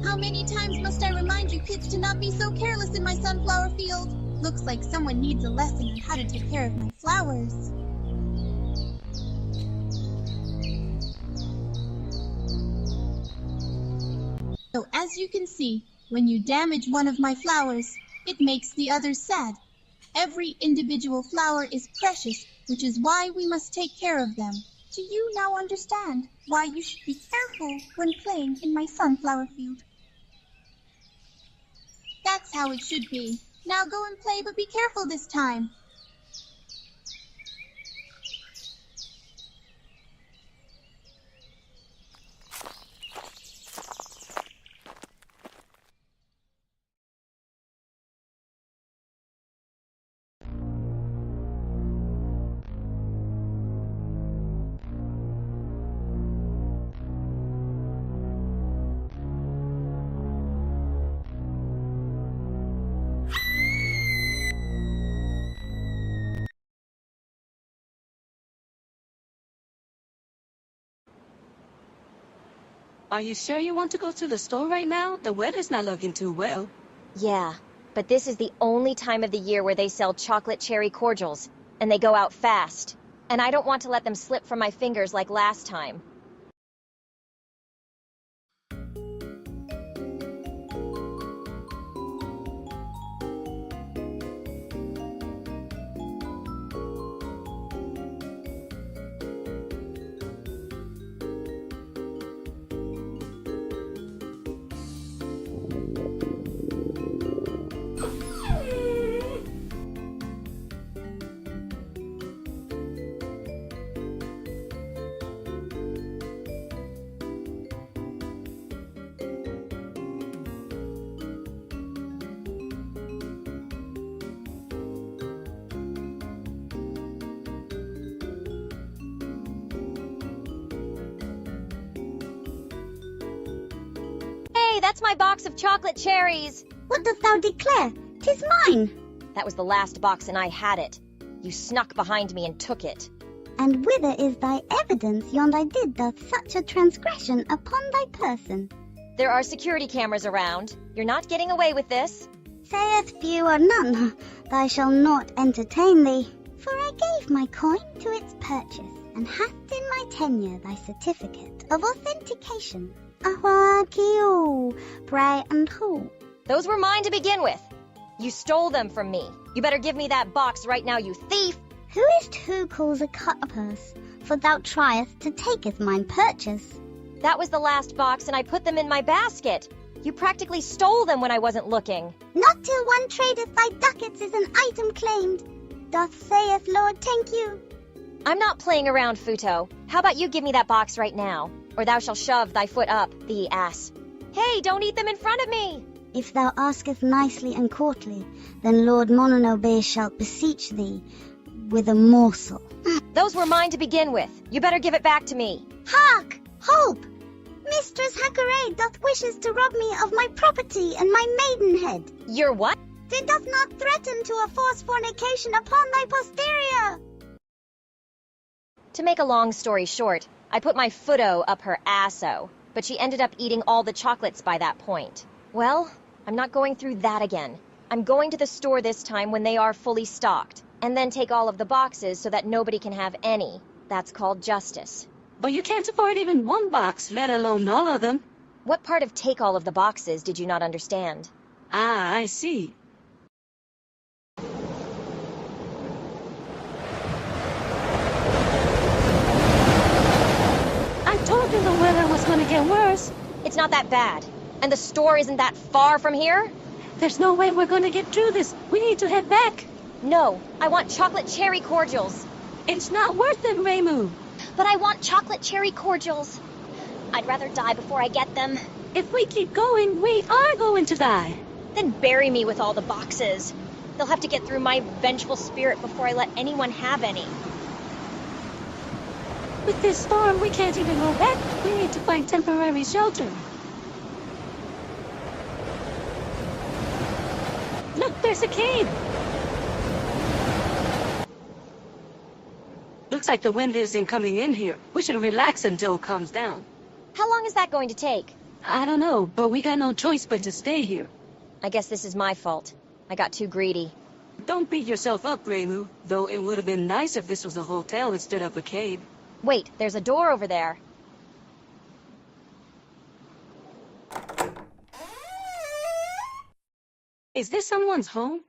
How many times must I remind you kids to not be so careless in my sunflower field? Looks like someone needs a lesson on how to take care of my flowers. So as you can see, when you damage one of my flowers, it makes the others sad. Every individual flower is precious, which is why we must take care of them. Do you now understand why you should be careful when playing in my sunflower field? That's how it should be. Now go and play, but be careful this time. Are you sure you want to go to the store right now? The weather's not looking too well. Yeah, but this is the only time of the year where they sell chocolate cherry cordials, and they go out fast. And I don't want to let them slip from my fingers like last time. Hey, that's my box of chocolate cherries! What dost thou declare? 'Tis mine! That was the last box and I had it. You snuck behind me and took it. And whither is thy evidence yond I did thus such a transgression upon thy person? There are security cameras around. You're not getting away with this. Saith few or none, thou shalt not entertain thee. For I gave my coin to its purchase, and hast in my tenure thy certificate of authentication. Ahwa kiu, pray and who? Those were mine to begin with. You stole them from me. You better give me that box right now, you thief! Who is who calls a cutpurse? For thou triest to taketh mine purchase. That was the last box and I put them in my basket. You practically stole them when I wasn't looking. Not till one tradeth thy ducats is an item claimed. Doth saith Lord thank you. I'm not playing around, Futo. How about you give me that box right now? Or thou shalt shove thy foot up, thee ass. Hey, don't eat them in front of me! If thou asketh nicely and courtly, then Lord Mononobe shalt beseech thee with a morsel. Those were mine to begin with. You better give it back to me. Hark! Hope! Mistress Hakare doth wishes to rob me of my property and my maidenhead. You're what? They doth not threaten to enforce fornication upon thy posterior. To make a long story short, I put my footo up her asso, but she ended up eating all the chocolates by that point. Well, I'm not going through that again. I'm going to the store this time when they are fully stocked, and then take all of the boxes so that nobody can have any. That's called justice. But you can't afford even one box, let alone all of them. What part of take all of the boxes did you not understand? Ah, I see. I told you the weather was gonna get worse. It's not that bad. And the store isn't that far from here? There's no way we're gonna get through this. We need to head back. No, I want chocolate cherry cordials. It's not worth it, Reimu. But I want chocolate cherry cordials. I'd rather die before I get them. If we keep going, we are going to die. Then bury me with all the boxes. They'll have to get through my vengeful spirit before I let anyone have any. With this storm, we can't even go back. We need to find temporary shelter. Look, there's a cave. Looks like the wind isn't coming in here. We should relax until it calms down. How long is that going to take? I don't know, but we got no choice but to stay here. I guess this is my fault. I got too greedy. Don't beat yourself up, Reimu, though it would have been nice if this was a hotel instead of a cave. Wait, there's a door over there. Is this someone's home?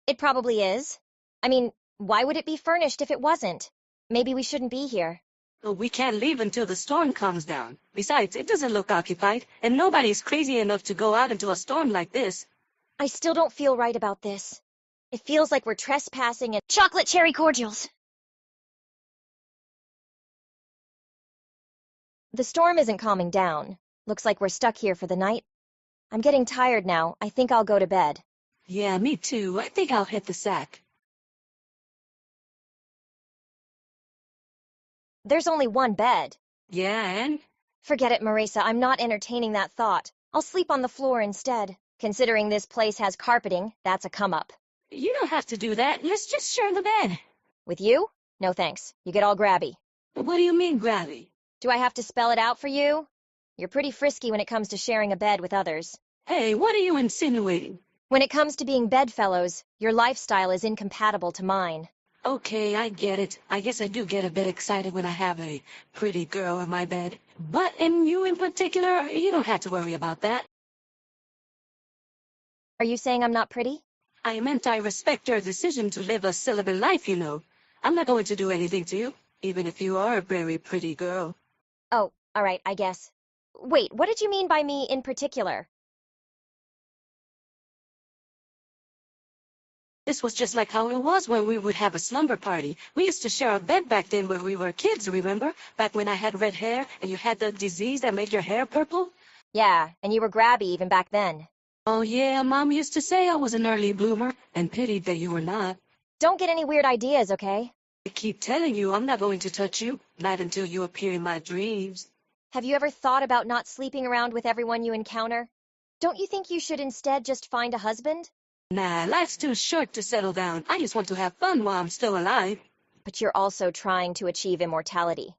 It probably is. I mean, why would it be furnished if it wasn't? Maybe we shouldn't be here. Well, we can't leave until the storm comes down. Besides, it doesn't look occupied, and nobody's crazy enough to go out into a storm like this. I still don't feel right about this. It feels like we're trespassing and— Chocolate cherry cordials! The storm isn't calming down. Looks like we're stuck here for the night. I'm getting tired now. I think I'll go to bed. Yeah, me too. I think I'll hit the sack. There's only one bed. Yeah, and? Forget it, Marisa. I'm not entertaining that thought. I'll sleep on the floor instead. Considering this place has carpeting, that's a come-up. You don't have to do that. Let's just share the bed. With you? No thanks. You get all grabby. What do you mean, grabby? Do I have to spell it out for you? You're pretty frisky when it comes to sharing a bed with others. Hey, what are you insinuating? When it comes to being bedfellows, your lifestyle is incompatible to mine. Okay, I get it. I guess I do get a bit excited when I have a pretty girl in my bed. But in you in particular, you don't have to worry about that. Are you saying I'm not pretty? I meant I respect your decision to live a celibate life, you know. I'm not going to do anything to you, even if you are a very pretty girl. Oh, all right, I guess. Wait, what did you mean by me in particular? This was just like how it was when we would have a slumber party. We used to share a bed back then when we were kids, remember? Back when I had red hair and you had the disease that made your hair purple? Yeah, and you were grabby even back then. Oh yeah, Mom used to say I was an early bloomer, and pitied that you were not. Don't get any weird ideas, okay? I keep telling you I'm not going to touch you, not until you appear in my dreams. Have you ever thought about not sleeping around with everyone you encounter? Don't you think you should instead just find a husband? Nah, life's too short to settle down. I just want to have fun while I'm still alive. But you're also trying to achieve immortality.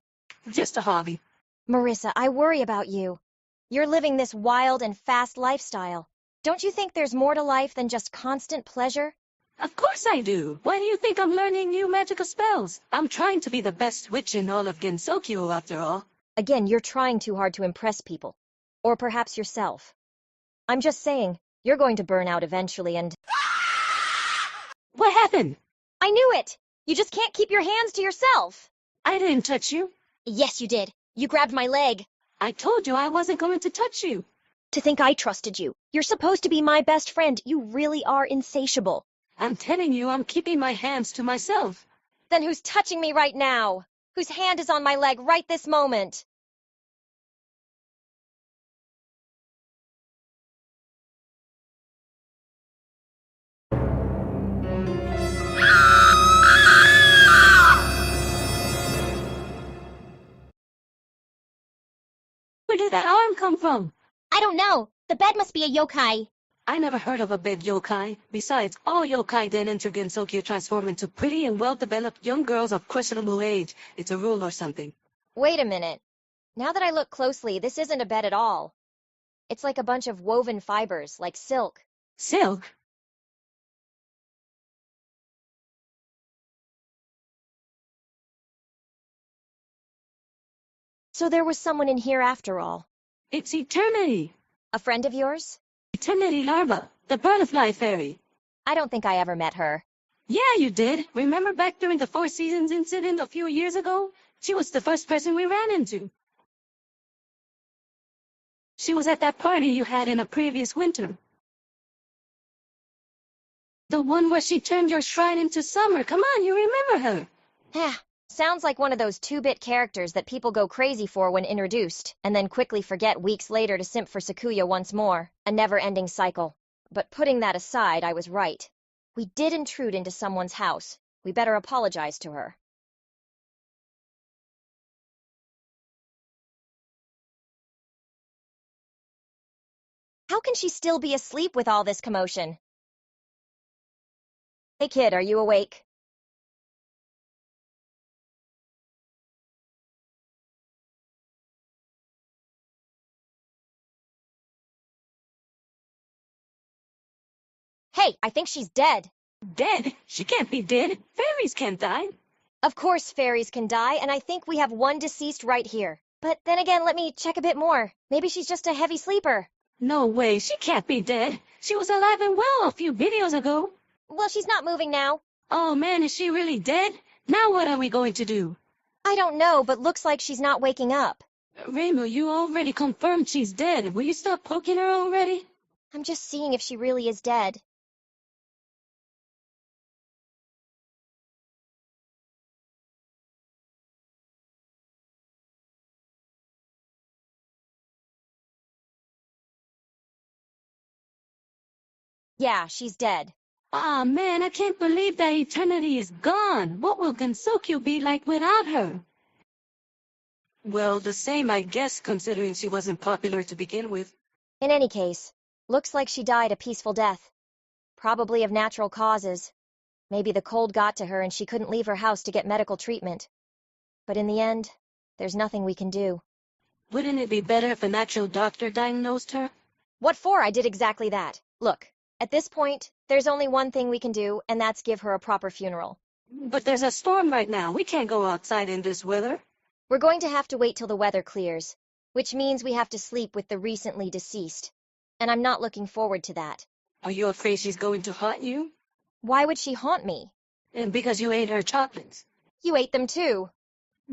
Just a hobby. Marissa, I worry about you. You're living this wild and fast lifestyle. Don't you think there's more to life than just constant pleasure? Of course I do. Why do you think I'm learning new magical spells? I'm trying to be the best witch in all of Gensokyo, after all. Again, you're trying too hard to impress people. Or perhaps yourself. I'm just saying, you're going to burn out eventually and— What happened? I knew it! You just can't keep your hands to yourself! I didn't touch you. Yes, you did. You grabbed my leg. I told you I wasn't going to touch you. To think I trusted you. You're supposed to be my best friend. You really are insatiable. I'm telling you, I'm keeping my hands to myself. Then who's touching me right now? Whose hand is on my leg right this moment? Where did that arm come from? I don't know. The bed must be a yokai. I never heard of a bed yokai. Besides, all yokai then enter Gensokyo transform into pretty and well-developed young girls of questionable age. It's a rule or something. Wait a minute. Now that I look closely, this isn't a bed at all. It's like a bunch of woven fibers, like silk. Silk? So there was someone in here after all. It's Eternity. A friend of yours? Eternity Larva, the butterfly fairy. I don't think I ever met her. Yeah, you did. Remember back during the Four Seasons incident a few years ago? She was the first person we ran into. She was at that party you had in a previous winter. The one where she turned your shrine into summer. Come on, you remember her. Yeah, sounds like one of those 2-bit characters that people go crazy for when introduced, and then quickly forget weeks later to simp for Sakuya once more. A never-ending cycle. But putting that aside, I was right. We did intrude into someone's house. We better apologize to her. How can she still be asleep with all this commotion? Hey kid, are you awake? Hey, I think she's dead. Dead? She can't be dead. Fairies can't die. Of course fairies can die, and I think we have one deceased right here. But then again, let me check a bit more. Maybe she's just a heavy sleeper. No way, she can't be dead. She was alive and well a few videos ago. Well, she's not moving now. Oh man, is she really dead? Now what are we going to do? I don't know, but looks like she's not waking up. Reimu, you already confirmed she's dead. Will you stop poking her already? I'm just seeing if she really is dead. Yeah, she's dead. Ah man, I can't believe that eternity is gone. What will Gensokyo be like without her? Well, the same, I guess, considering she wasn't popular to begin with. In any case, looks like she died a peaceful death. Probably of natural causes. Maybe the cold got to her and she couldn't leave her house to get medical treatment. But in the end, there's nothing we can do. Wouldn't it be better if a natural doctor diagnosed her? What for? I did exactly that. Look, at this point, there's only one thing we can do, and that's give her a proper funeral. But there's a storm right now. We can't go outside in this weather. We're going to have to wait till the weather clears, which means we have to sleep with the recently deceased. And I'm not looking forward to that. Are you afraid she's going to haunt you? Why would she haunt me? And because you ate her chocolates. You ate them too.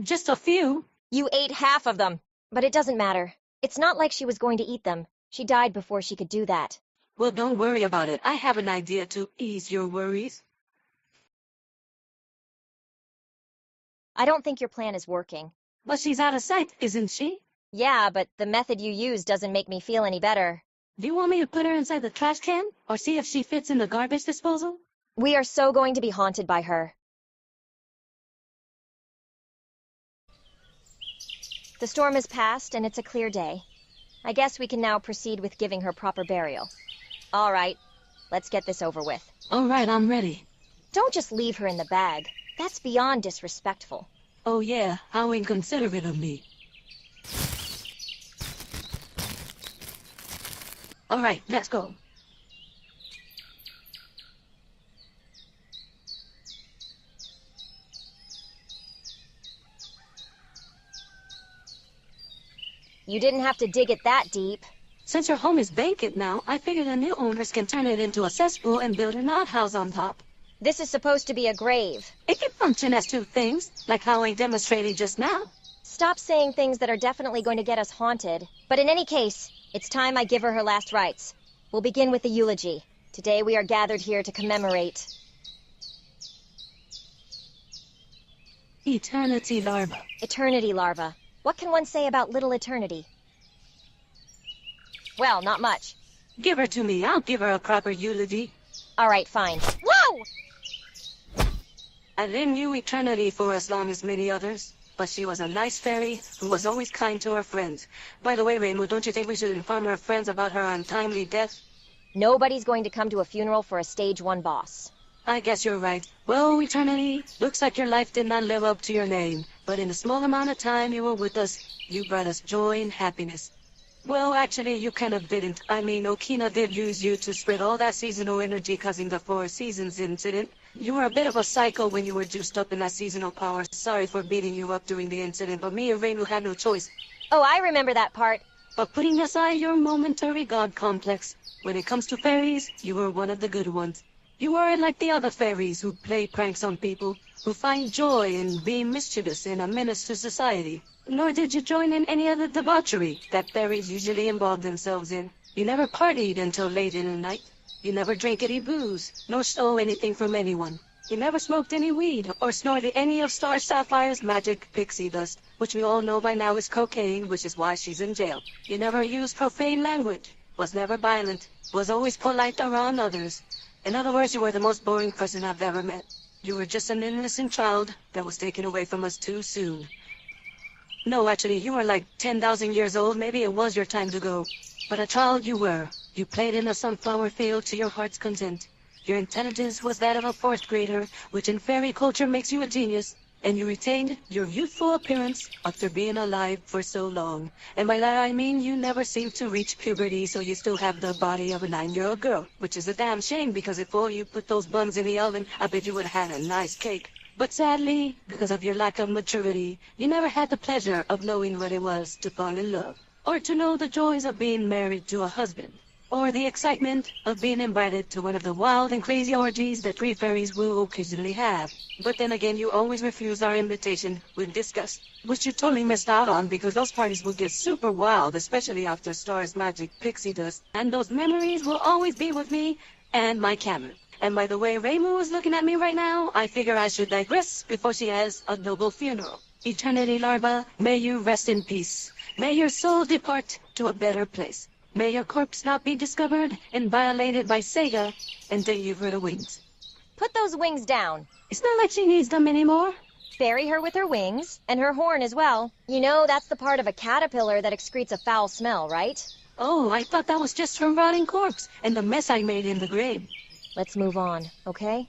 Just a few. You ate half of them. But it doesn't matter. It's not like she was going to eat them. She died before she could do that. Well, don't worry about it. I have an idea to ease your worries. I don't think your plan is working. But she's out of sight, isn't she? Yeah, but the method you use doesn't make me feel any better. Do you want me to put her inside the trash can? Or see if she fits in the garbage disposal? We are so going to be haunted by her. The storm has passed, and it's a clear day. I guess we can now proceed with giving her proper burial. All right, let's get this over with. All right, I'm ready. Don't just leave her in the bag. That's beyond disrespectful. Oh yeah, how inconsiderate of me. All right, let's go. You didn't have to dig it that deep. Since your home is vacant now, I figure the new owners can turn it into a cesspool and build an outhouse on top. This is supposed to be a grave. It can function as two things, like how I demonstrated just now. Stop saying things that are definitely going to get us haunted. But in any case, it's time I give her her last rites. We'll begin with the eulogy. Today we are gathered here to commemorate... Eternity larva. Eternity larva. What can one say about little eternity? Well, not much. Give her to me. I'll give her a proper eulogy. All right, fine. Whoa! I didn't knew eternity for as long as many others, but she was a nice fairy who was always kind to her friends. By the way, Reimu, don't you think we should inform her friends about her untimely death? Nobody's going to come to a funeral for a stage 1 boss. I guess you're right. Well, eternity, looks like your life did not live up to your name, but in the small amount of time you were with us, you brought us joy and happiness. Well, actually, you kind of didn't. I mean, Okina did use you to spread all that seasonal energy causing the Four Seasons incident. You were a bit of a psycho when you were juiced up in that seasonal power. Sorry for beating you up during the incident, but me and Reimu had no choice. Oh, I remember that part. But putting aside your momentary god complex, when it comes to fairies, you were one of the good ones. You weren't like the other fairies who play pranks on people, who find joy in being mischievous and a menace to society. Nor did you join in any of the debauchery that fairies usually involve themselves in. You never partied until late in the night. You never drank any booze, nor stole anything from anyone. You never smoked any weed, or snorted any of Star Sapphire's magic pixie dust, which we all know by now is cocaine, which is why she's in jail. You never used profane language, was never violent, was always polite around others. In other words, you were the most boring person I've ever met. You were just an innocent child that was taken away from us too soon. No, actually, you were like 10,000 years old. Maybe it was your time to go. But a child you were. You played in a sunflower field to your heart's content. Your intelligence was that of a 4th grader, which in fairy culture makes you a genius. and you retained your youthful appearance after being alive for so long. And by that I mean you never seemed to reach puberty, so you still have the body of a 9-year-old girl, which is a damn shame because if all you put those buns in the oven, I bet you would have had a nice cake. But sadly, because of your lack of maturity, you never had the pleasure of knowing what it was to fall in love, or to know the joys of being married to a husband, or the excitement of being invited to one of the wild and crazy orgies that we fairies will occasionally have. But then again, you always refuse our invitation with disgust, which you totally missed out on because those parties will get super wild, especially after Star's magic pixie dust, and those memories will always be with me and my canon. And by the way Reimu is looking at me right now, I figure I should digress before she has a noble funeral. Eternity Larva, may you rest in peace. May your soul depart to a better place. May your corpse not be discovered and violated by Sega until you've rid of wings. Put those wings down. It's not like she needs them anymore. Bury her with her wings, and her horn as well. You know that's the part of a caterpillar that excretes a foul smell, right? Oh, I thought that was just her rotting corpse and the mess I made in the grave. Let's move on, okay?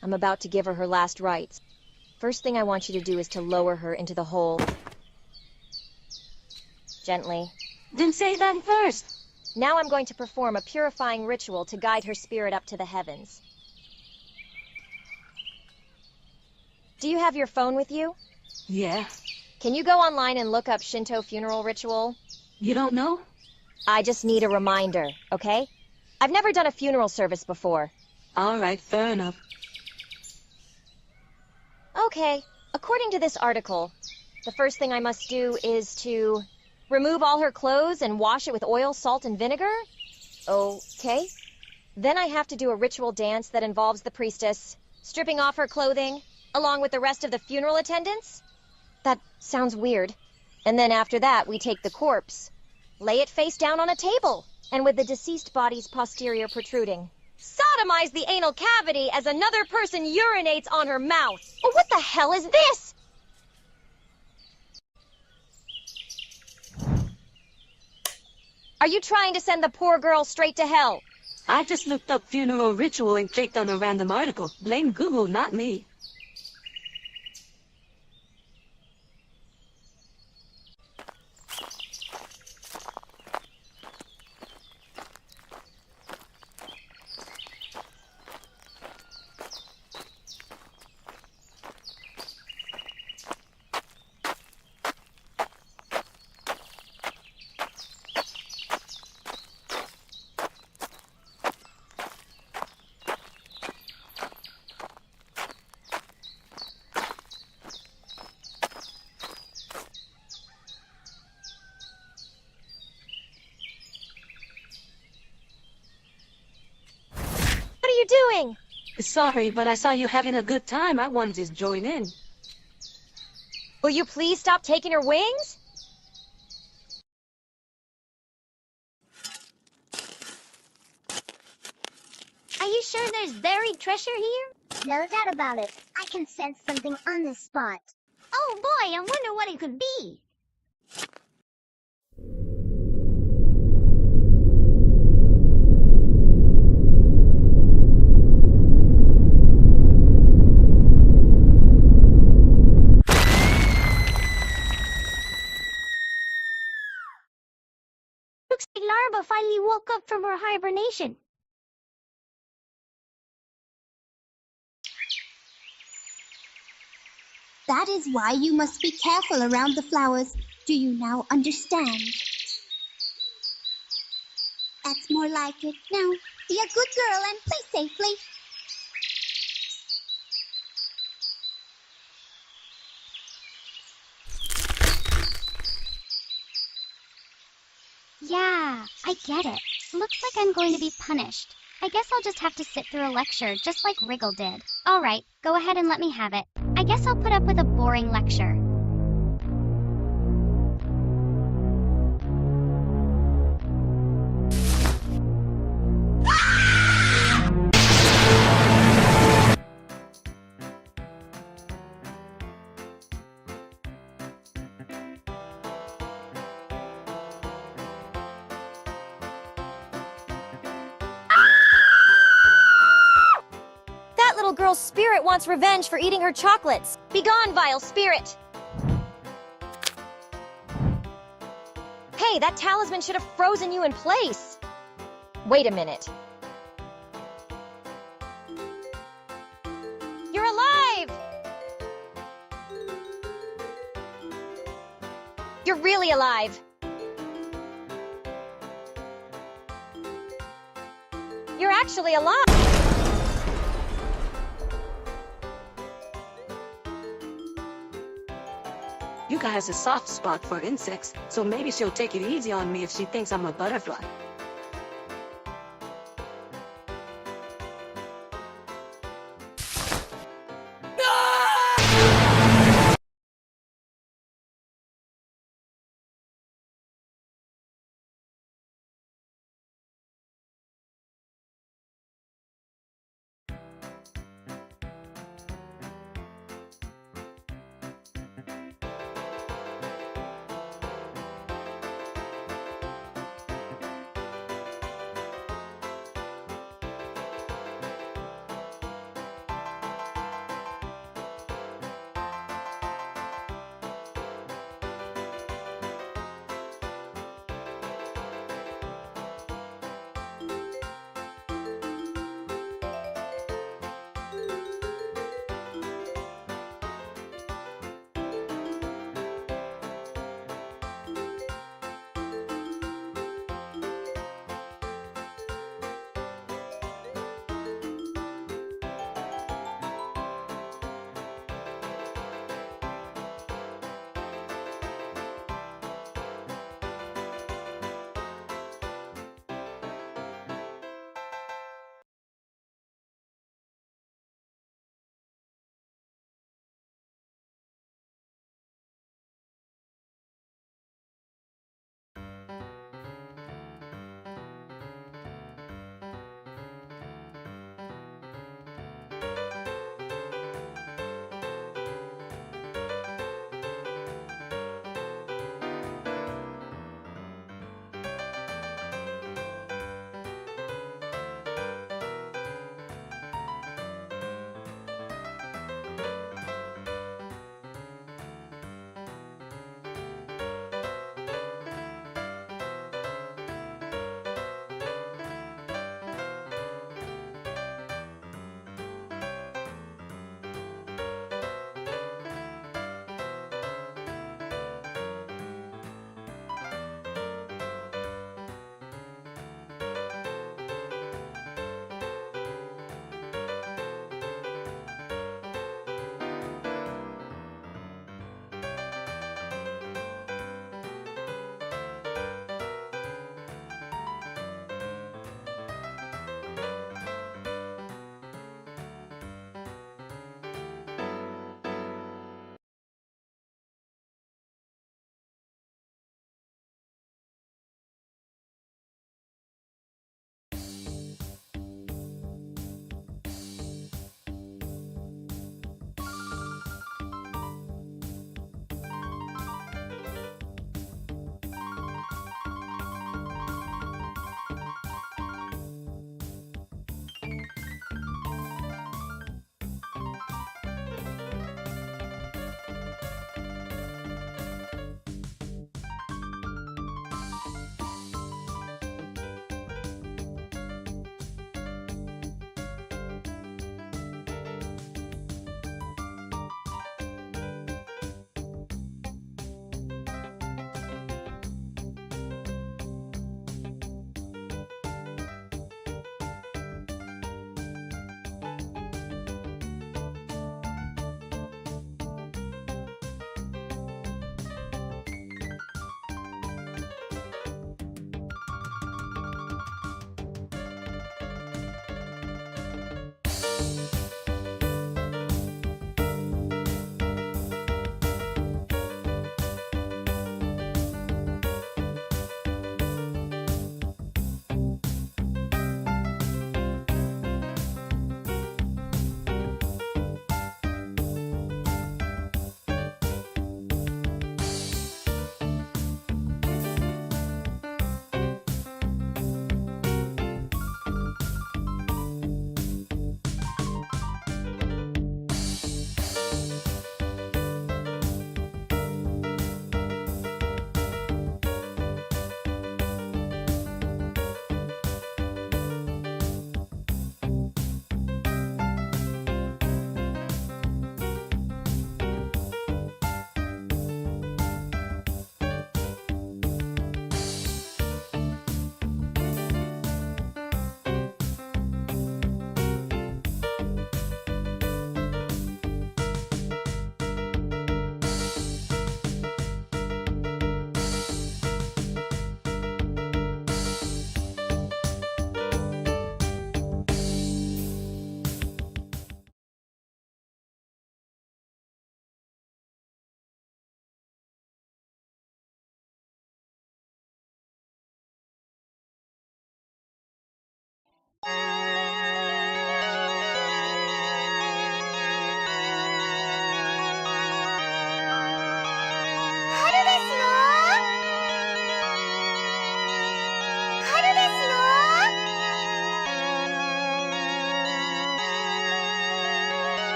I'm about to give her her last rites. First thing I want you to do is to lower her into the hole. Gently. Then say that first. Now I'm going to perform a purifying ritual to guide her spirit up to the heavens. Do you have your phone with you? Yeah. Can you go online and look up Shinto funeral ritual? You don't know? I just need a reminder, okay? I've never done a funeral service before. All right, fair enough. Okay, according to this article, the first thing I must do is to remove all her clothes and wash it with oil, salt, and vinegar? Okay. Then I have to do a ritual dance that involves the priestess stripping off her clothing, along with the rest of the funeral attendants? That sounds weird. And then after that, we take the corpse, lay it face down on a table, and with the deceased body's posterior protruding, sodomize the anal cavity as another person urinates on her mouth. Oh, what the hell is this? Are you trying to send the poor girl straight to hell? I just looked up funeral ritual and clicked on a random article. Blame Google, not me. What are you doing? Sorry, but I saw you having a good time. I wanted to join in. Will you please stop taking her wings? Are you sure there's buried treasure here? No doubt about it. I can sense something on this spot. Oh boy, I wonder what it could be. Looks like Larva finally woke up from her hibernation. That is why you must be careful around the flowers. Do you now understand? That's more like it. Now, be a good girl and play safely. Yeah, I get it. Looks like I'm going to be punished. I guess I'll just have to sit through a lecture, just like Wriggle did. Alright, go ahead and let me have it. I guess I'll put up with a boring lecture. That little girl's spirit wants revenge for eating her chocolates. Begone, vile spirit! Hey, that talisman should have frozen you in place! Wait a minute. You're alive! You're really alive! You're actually alive! Yuka has a soft spot for insects, so maybe she'll take it easy on me if she thinks I'm a butterfly.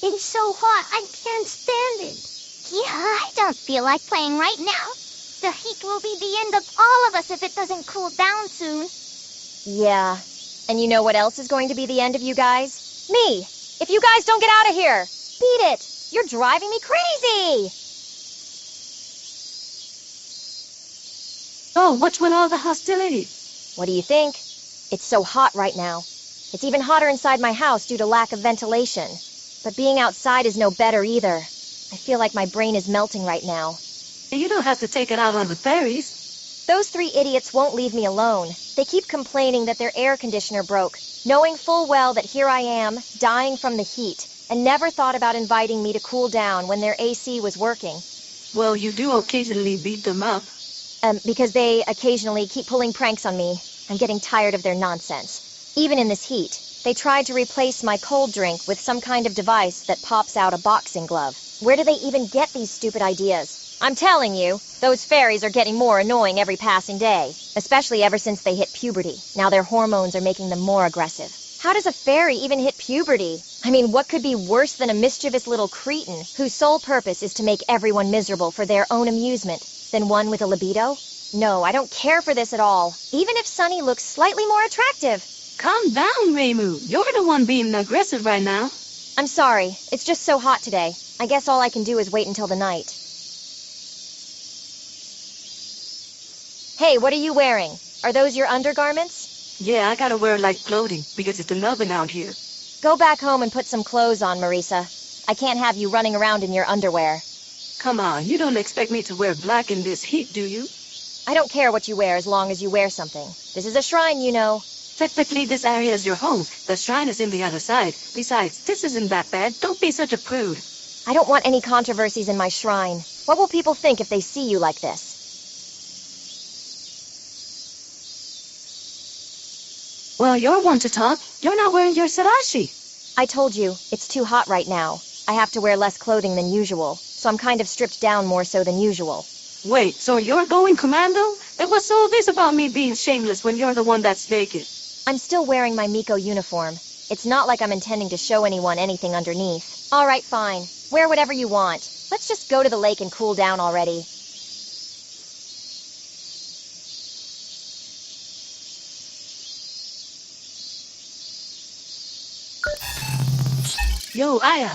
It's so hot, I can't stand it. Yeah, I don't feel like playing right now. The heat will be the end of all of us if it doesn't cool down soon. Yeah. And you know what else is going to be the end of you guys? Me! If you guys don't get out of here! Beat it! You're driving me crazy! Oh, what's with all the hostility? What do you think? It's so hot right now. It's even hotter inside my house due to lack of ventilation. But being outside is no better either. I feel like my brain is melting right now. You don't have to take it out on the fairies. Those 3 idiots won't leave me alone. They keep complaining that their air conditioner broke, knowing full well that here I am, dying from the heat, and never thought about inviting me to cool down when their AC was working. Well, you do occasionally beat them up. Because they occasionally keep pulling pranks on me. I'm getting tired of their nonsense. Even in this heat, they tried to replace my cold drink with some kind of device that pops out a boxing glove. Where do they even get these stupid ideas? I'm telling you, those fairies are getting more annoying every passing day, especially ever since they hit puberty. Now their hormones are making them more aggressive. How does a fairy even hit puberty? I mean, what could be worse than a mischievous little cretin whose sole purpose is to make everyone miserable for their own amusement than one with a libido? No, I don't care for this at all, even if Sunny looks slightly more attractive. Calm down, Reimu. You're the one being aggressive right now. I'm sorry, it's just so hot today. I guess all I can do is wait until the night. Hey, what are you wearing? Are those your undergarments? Yeah, I gotta wear light clothing because it's loving out here. Go back home and put some clothes on, Marisa. I can't have you running around in your underwear. Come on, you don't expect me to wear black in this heat, do you? I don't care what you wear as long as you wear something. This is a shrine, you know. Technically, this area is your home. The shrine is in the other side. Besides, this isn't that bad. Don't be such a prude. I don't want any controversies in my shrine. What will people think if they see you like this? Well, you're one to talk. You're not wearing your sarashi. I told you, it's too hot right now. I have to wear less clothing than usual, so I'm kind of stripped down more so than usual. Wait, so you're going commando? Then what's all this about me being shameless when you're the one that's naked? I'm still wearing my Miko uniform. It's not like I'm intending to show anyone anything underneath. All right, fine. Wear whatever you want. Let's just go to the lake and cool down already. Yo, Aya.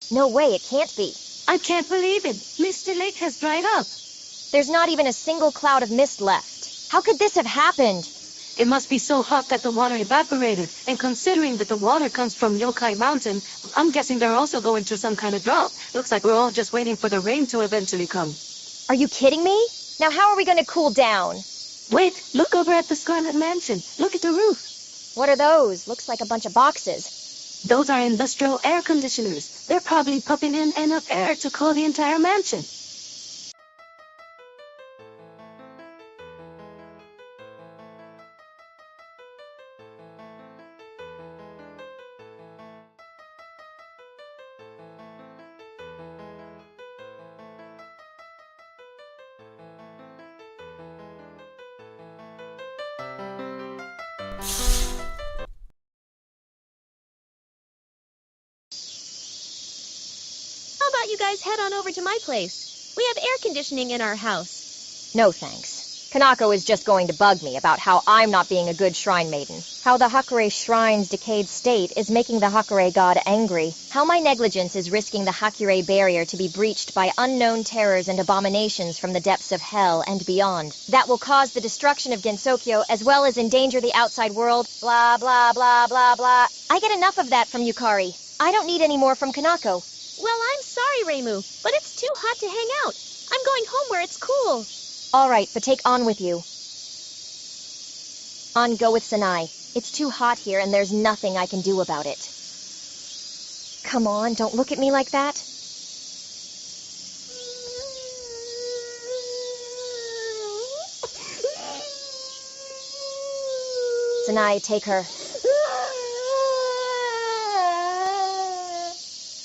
No way, it can't be. I can't believe it. Mr. Lake has dried up. There's not even a single cloud of mist left. How could this have happened? It must be so hot that the water evaporated. And considering that the water comes from Yokai Mountain, I'm guessing they're also going through some kind of drought. Looks like we're all just waiting for the rain to eventually come. Are you kidding me? Now how are we going to cool down? Wait, look over at the Scarlet Mansion. Look at the roof. What are those? Looks like a bunch of boxes. Those are industrial air conditioners. They're probably pumping in enough air to cool the entire mansion. How about you guys head on over to my place? We have air conditioning in our house. No thanks. Kanako is just going to bug me about how I'm not being a good shrine maiden. How the Hakure Shrine's decayed state is making the Hakure god angry. How my negligence is risking the Hakure barrier to be breached by unknown terrors and abominations from the depths of hell and beyond. That will cause the destruction of Gensokyo as well as endanger the outside world. Blah, blah, blah, blah, blah. I get enough of that from Yukari. I don't need any more from Kanako. Well, I'm sorry, Reimu, but it's too hot to hang out. I'm going home where it's cool. All right, but take on with you. On, go with Sanai. It's too hot here and there's nothing I can do about it. Come on, don't look at me like that. Sanai, take her.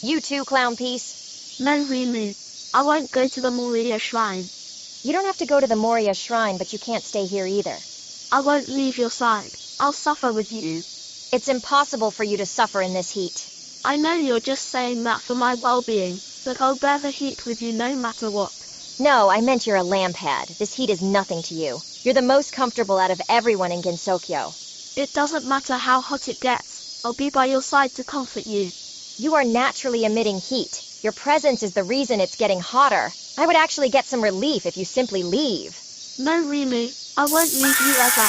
You too, clown piece. No, Youmu. I won't go to the Moria Shrine. You don't have to go to the Moria Shrine, but you can't stay here either. I won't leave your side. I'll suffer with you. It's impossible for you to suffer in this heat. I know you're just saying that for my well-being, but I'll bear the heat with you no matter what. No, I meant you're a lampad. This heat is nothing to you. You're the most comfortable out of everyone in Gensokyo. It doesn't matter how hot it gets. I'll be by your side to comfort you. You are naturally emitting heat. Your presence is the reason it's getting hotter. I would actually get some relief if you simply leave. No, Youmu. I won't leave you ever.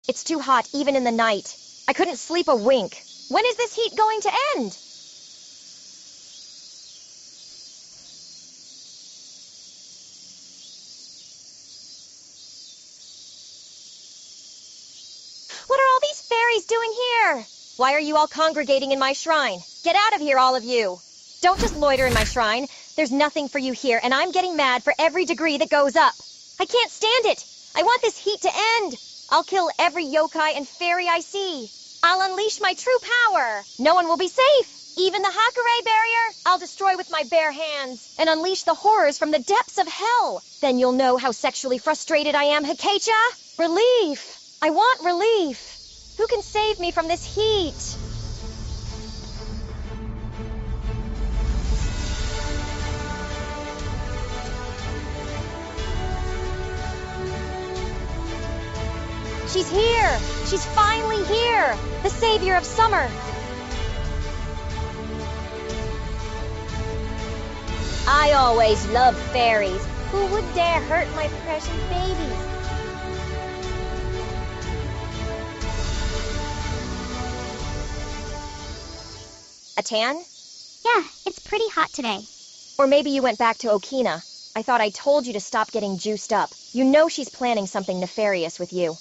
It's too hot, even in the night. I couldn't sleep a wink. When is this heat going to end? What are all these fairies doing here? Why are you all congregating in my shrine? Get out of here, all of you! Don't just loiter in my shrine. There's nothing for you here, and I'm getting mad for every degree that goes up. I can't stand it! I want this heat to end! I'll kill every yokai and fairy I see. I'll unleash my true power. No one will be safe. Even the Hakure barrier, I'll destroy with my bare hands and unleash the horrors from the depths of hell. Then you'll know how sexually frustrated I am, Hikeicha. Relief. I want relief. Who can save me from this heat? She's here! She's finally here! The savior of summer! I always loved fairies. Who would dare hurt my precious babies? A tan? Yeah, it's pretty hot today. Or maybe you went back to Okina. I thought I told you to stop getting juiced up. You know she's planning something nefarious with you.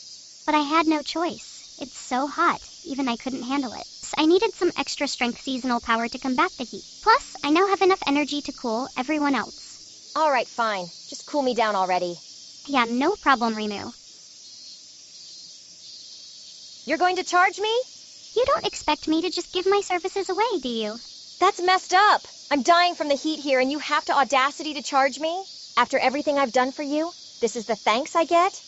But I had no choice. It's so hot, even I couldn't handle it. I needed some extra strength seasonal power to combat the heat. Plus, I now have enough energy to cool everyone else. All right, fine. Just cool me down already. Yeah, no problem, Youmu. You're going to charge me? You don't expect me to just give my services away, do you? That's messed up. I'm dying from the heat here and you have the audacity to charge me? After everything I've done for you, this is the thanks I get?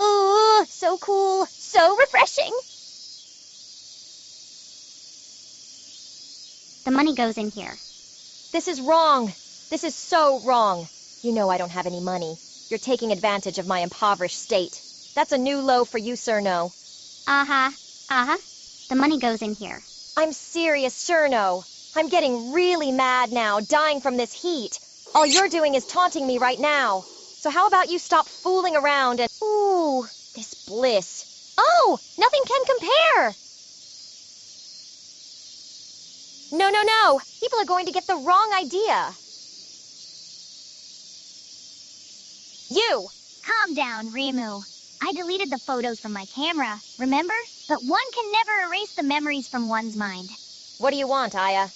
Oh, so cool, so refreshing. The money goes in here. This is wrong. This is so wrong. You know I don't have any money. You're taking advantage of my impoverished state. That's a new low for you, Cerno. The money goes in here. I'm serious, Cerno. I'm getting really mad now, dying from this heat. All you're doing is taunting me right now. So how about you stop fooling around and... Ooh, this bliss. Oh, nothing can compare! No. People are going to get the wrong idea. You! Calm down, Youmu. I deleted the photos from my camera, remember? But one can never erase the memories from one's mind. What do you want, Aya?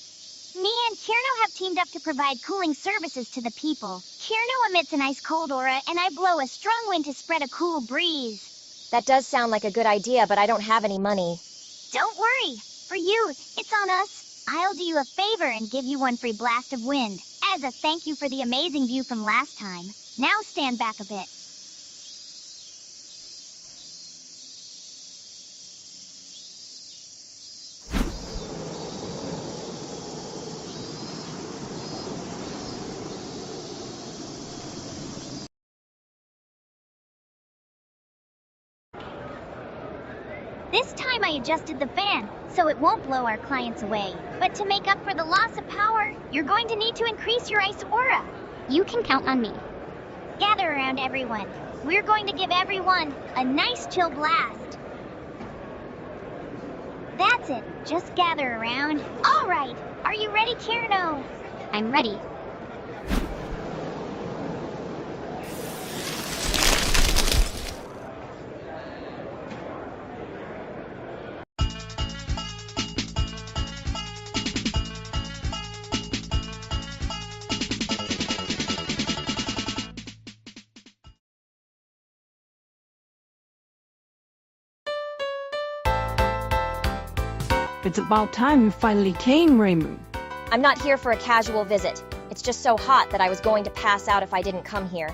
Me and Kirno have teamed up to provide cooling services to the people. Kirno emits an ice-cold aura, and I blow a strong wind to spread a cool breeze. That does sound like a good idea, but I don't have any money. Don't worry. For you, it's on us. I'll do you a favor and give you one free blast of wind, as a thank you for the amazing view from last time. Now stand back a bit. This time I adjusted the fan, so it won't blow our clients away. But to make up for the loss of power, you're going to need to increase your ice aura. You can count on me. Gather around, everyone. We're going to give everyone a nice chill blast. That's it. Just gather around. All right. Are you ready, Kierno? I'm ready. It's about time you finally came, Reimu. I'm not here for a casual visit. It's just so hot that I was going to pass out if I didn't come here.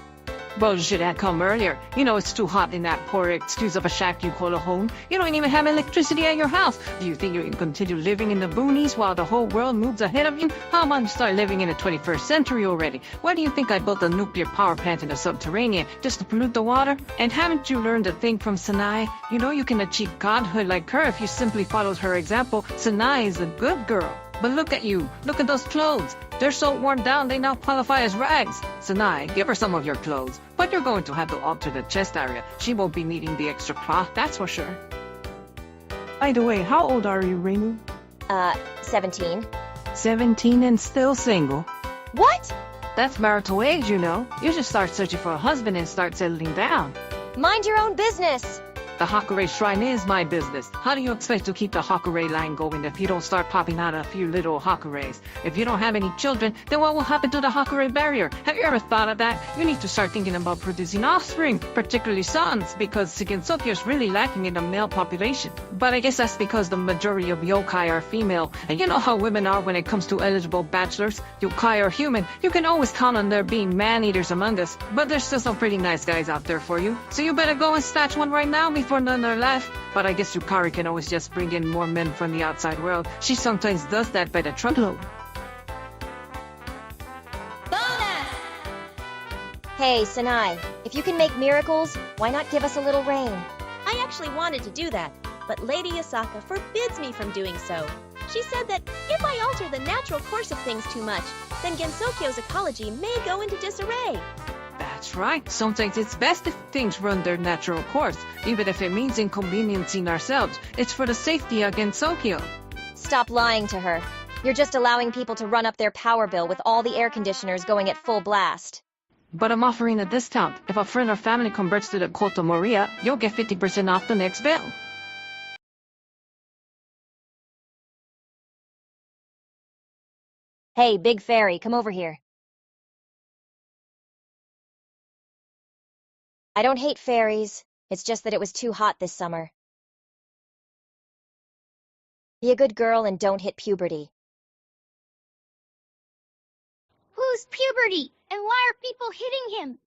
Well, you should have come earlier. You know it's too hot in that poor excuse of a shack you call a home. You don't even have electricity at your house. Do you think you can continue living in the boonies while the whole world moves ahead of you? How about you start living in the 21st century already? Why do you think I built a nuclear power plant in the subterranean? Just to pollute the water? And haven't you learned a thing from Sanai? You know you can achieve godhood like her if you simply follow her example. Sanai is a good girl. But look at you. Look at those clothes. They're so worn down they now qualify as rags. Sanai, give her some of your clothes. But you're going to have to alter the chest area. She won't be needing the extra cloth, that's for sure. By the way, how old are you, Reimu? 17. 17 and still single. What? That's marital age, you know. You should start searching for a husband and start settling down. Mind your own business. The Hakure Shrine is my business. How do you expect to keep the Hakure line going if you don't start popping out a few little Hakures? If you don't have any children, then what will happen to the Hakure barrier? Have you ever thought of that? You need to start thinking about producing offspring, particularly sons, because Gensokyo is really lacking in the male population. But I guess that's because the majority of yokai are female, and you know how women are when it comes to eligible bachelors. Yokai are human. You can always count on there being man-eaters among us, but there's still some pretty nice guys out there for you. So you better go and snatch one right now before none are left. But I guess Yukari can always just bring in more men from the outside world. She sometimes does that by the truckload. Hey, Sanai, if you can make miracles, why not give us a little rain? I actually wanted to do that, but Lady Asaka forbids me from doing so. She said that if I alter the natural course of things too much, then Gensokyo's ecology may go into disarray. That's right. Sometimes it's best if things run their natural course, even if it means inconveniencing ourselves. It's for the safety of Gensokyo. Stop lying to her. You're just allowing people to run up their power bill with all the air conditioners going at full blast. But I'm offering a discount. If a friend or family converts to the Koto Moria, you'll get 50% off the next bill. Hey, Big Fairy, come over here. I don't hate fairies. It's just that it was too hot this summer. Be a good girl and don't hit puberty. Who's puberty? And why are people hitting him?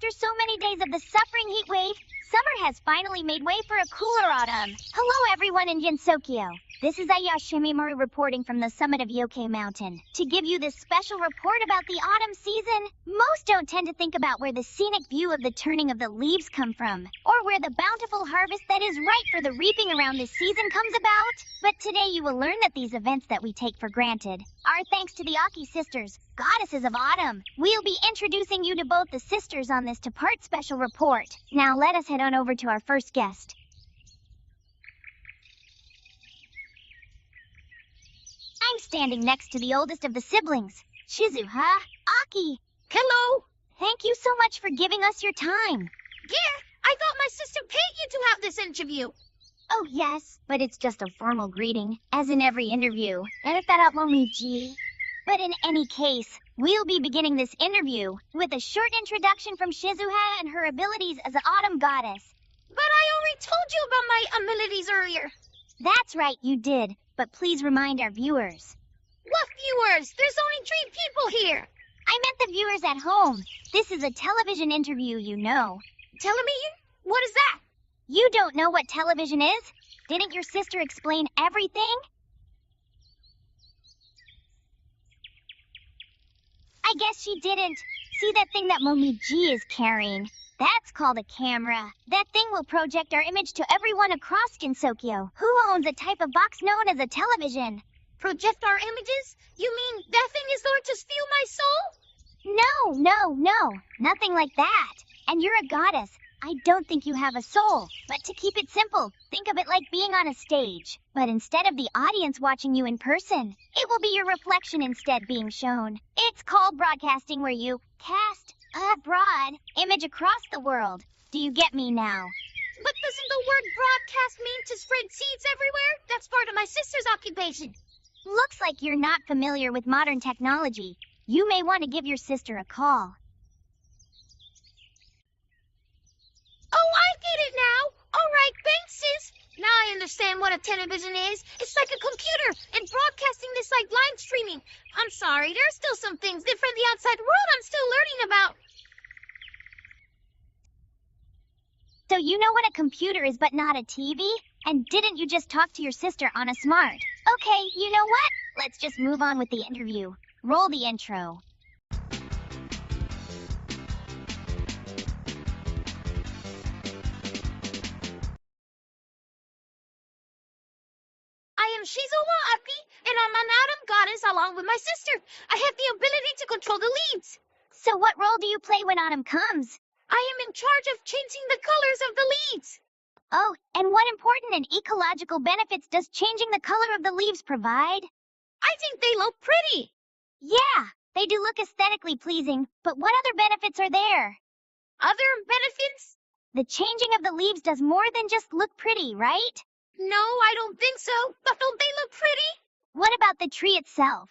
After so many days of the suffering heat wave, summer has finally made way for a cooler autumn. Hello everyone in Gensokyo. This is Ayashimimori reporting from the summit of Yoke Mountain to give you this special report about the autumn season. Most don't tend to think about where the scenic view of the turning of the leaves come from, or where the bountiful harvest that is ripe for the reaping around this season comes about. But today you will learn that these events that we take for granted are thanks to the Aki sisters, goddesses of autumn. We'll be introducing you to both the sisters on this two-part special report. Now let us head on over to our first guest. I'm standing next to the oldest of the siblings, Shizuha, Aki. Hello. Thank you so much for giving us your time. Yeah, I thought my sister paid you to have this interview. Oh yes, but it's just a formal greeting, as in every interview. Edit that out, Momiji. But in any case, we'll be beginning this interview with a short introduction from Shizuha and her abilities as an autumn goddess. But I already told you about my abilities earlier. That's right, you did. But please remind our viewers. What viewers? There's only 3 people here. I meant the viewers at home. This is a television interview, you know. Television? What is that? You don't know what television is? Didn't your sister explain everything? I guess she didn't. See that thing that Momiji is carrying? That's called a camera. That thing will project our image to everyone across Gensokyo who owns a type of box known as a television. Project our images? You mean that thing is going to steal my soul? No. Nothing like that. And you're a goddess. I don't think you have a soul. But to keep it simple, think of it like being on a stage. But instead of the audience watching you in person, it will be your reflection instead being shown. It's called broadcasting, where you cast a broad image across the world. Do you get me now? But doesn't the word broadcast mean to spread seeds everywhere? That's part of my sister's occupation. Looks like you're not familiar with modern technology. You may want to give your sister a call. Oh, I get it now. All right, thanks, sis. Now I understand what a television is. It's like a computer, and broadcasting this like live streaming. I'm sorry, there's still some things that from the outside world I'm still learning about. So you know what a computer is but not a TV? And didn't you just talk to your sister on a smart? Okay, you know what? Let's just move on with the interview. Roll the intro. I am Shizuha Aki, and I'm an autumn goddess along with my sister. I have the ability to control the leaves. So what role do you play when autumn comes? I am in charge of changing the colors of the leaves. Oh, and what important and ecological benefits does changing the color of the leaves provide? I think they look pretty. Yeah, they do look aesthetically pleasing, but what other benefits are there? Other benefits? The changing of the leaves does more than just look pretty, right? No, I don't think so. But don't they look pretty? What about the tree itself?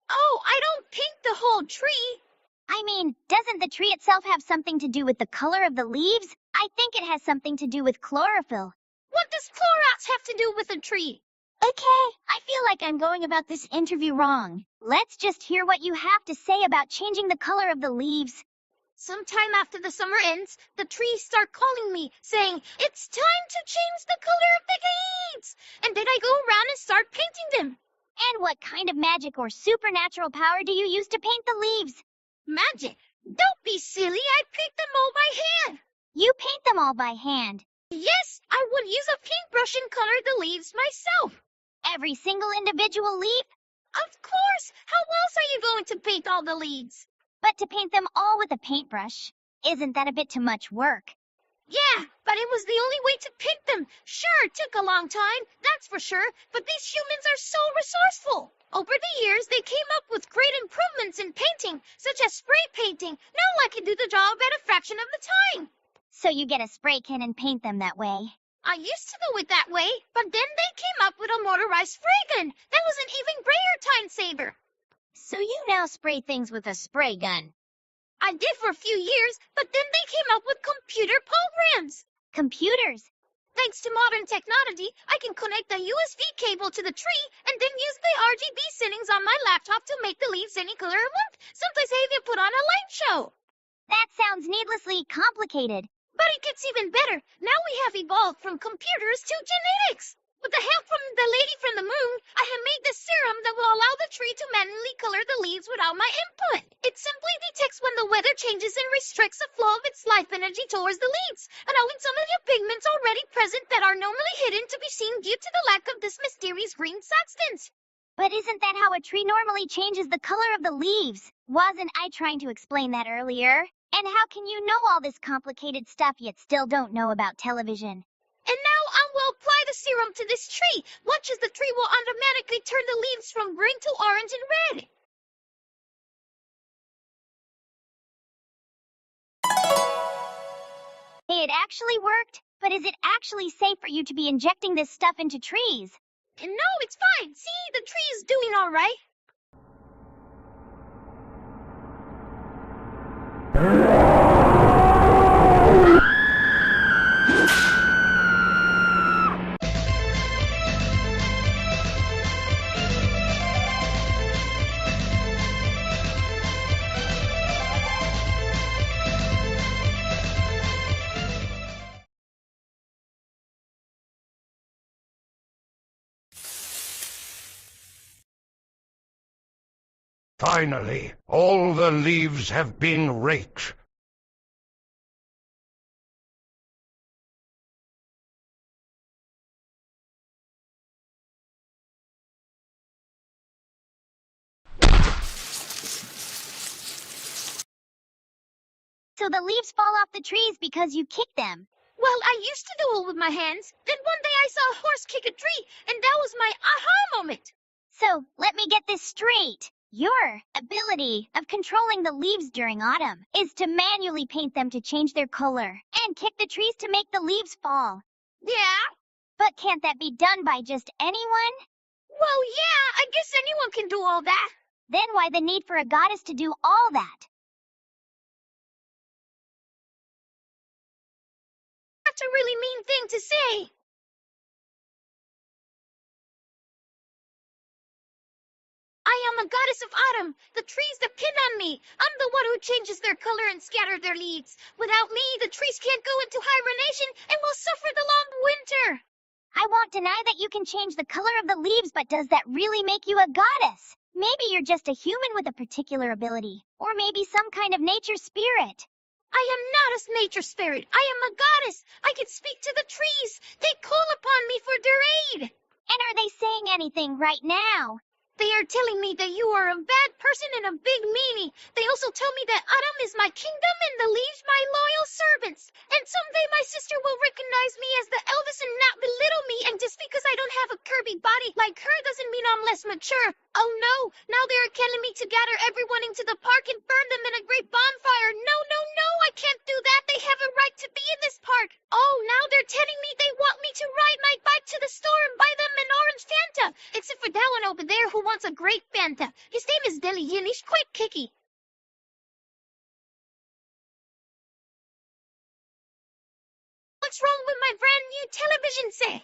Oh, I don't paint the whole tree. I mean, doesn't the tree itself have something to do with the color of the leaves? I think it has something to do with chlorophyll. What does Clorox have to do with a tree? Okay, I feel like I'm going about this interview wrong. Let's just hear what you have to say about changing the color of the leaves. Sometime after the summer ends, the trees start calling me, saying, "It's time to change the color of the leaves." And then I go around and start painting them. And what kind of magic or supernatural power do you use to paint the leaves? Magic? Don't be silly, I paint them all by hand. You paint them all by hand? Yes, I would use a paintbrush and color the leaves myself. Every single individual leaf? Of course! How else are you going to paint all the leaves? But to paint them all with a paintbrush, isn't that a bit too much work? Yeah, but it was the only way to paint them. Sure, it took a long time, that's for sure, but these humans are so resourceful. Over the years, they came up with great improvements in painting, such as spray painting. Now I can do the job at a fraction of the time. So you get a spray can and paint them that way? I used to do it that way, but then they came up with a motorized spray gun. That was an even greater time saver. So you now spray things with a spray gun? I did for a few years, but then they came up with computer programs. Computers? Thanks to modern technology, I can connect the USB cable to the tree and then use the RGB settings on my laptop to make the leaves any color I want. Sometimes I even put on a light show. That sounds needlessly complicated. But it gets even better. Now we have evolved from computers to genetics. With the help from the lady from the moon, I have made this serum that will allow the tree to manually color the leaves without my input. It simply detects when the weather changes and restricts the flow of its life energy towards the leaves, allowing some of the pigments already present that are normally hidden to be seen due to the lack of this mysterious green substance. But isn't that how a tree normally changes the color of the leaves? Wasn't I trying to explain that earlier? And how can you know all this complicated stuff yet still don't know about television? And now I will apply the serum to this tree. Watch as the tree will automatically turn the leaves from green to orange and red. Hey, it actually worked. But is it actually safe for you to be injecting this stuff into trees? And no, it's fine. See, the tree is doing all right. Finally, all the leaves have been raked. So the leaves fall off the trees because you kicked them. Well, I used to do it with my hands. Then one day I saw a horse kick a tree, and that was my aha moment. So, let me get this straight. Your ability of controlling the leaves during autumn is to manually paint them to change their color and kick the trees to make the leaves fall. Yeah? But can't that be done by just anyone? Well, yeah, I guess anyone can do all that. Then why the need for a goddess to do all that? That's a really mean thing to say. I am a goddess of autumn. The trees depend on me. I'm the one who changes their color and scatter their leaves. Without me, the trees can't go into hibernation and will suffer the long winter. I won't deny that you can change the color of the leaves, but does that really make you a goddess? Maybe you're just a human with a particular ability, or maybe some kind of nature spirit. I am not a nature spirit. I am a goddess. I can speak to the trees. They call upon me for their aid. And are they saying anything right now? They are telling me that you are a bad person and a big meanie. They also tell me that autumn is my kingdom and the leaves my loyal servants. And someday my sister will recognize me as the eldest and not belittle me. And just because I don't have a curvy body like her doesn't mean I'm less mature. Oh no, now they are telling me to gather everyone into the park and burn them in a great bonfire. No, no, no, I can't do that. They have a right to be in this park. Oh, now they're telling me they want me to ride my bike to the store and buy them an orange Fanta. Except for that one over there who wants a great Fanta. His name is Deli and he's quite kicky. What's wrong with my brand new television set?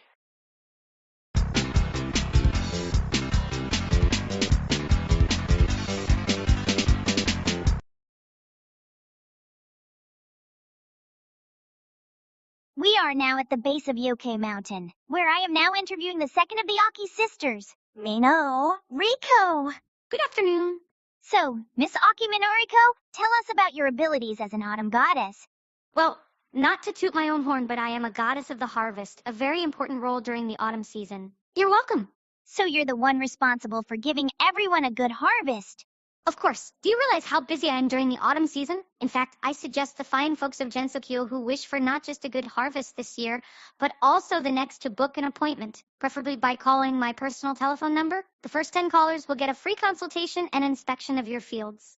We are now at the base of Yoke Mountain, where I am now interviewing the second of the Aki sisters, Mino Riko. Good afternoon. So, Miss Aki Minoriko, tell us about your abilities as an autumn goddess. Well, not to toot my own horn, but I am a goddess of the harvest, a very important role during the autumn season. You're welcome. So you're the one responsible for giving everyone a good harvest. Of course. Do you realize how busy I am during the autumn season? In fact, I suggest the fine folks of Gensokyo who wish for not just a good harvest this year, but also the next to book an appointment, preferably by calling my personal telephone number. The first 10 callers will get a free consultation and inspection of your fields.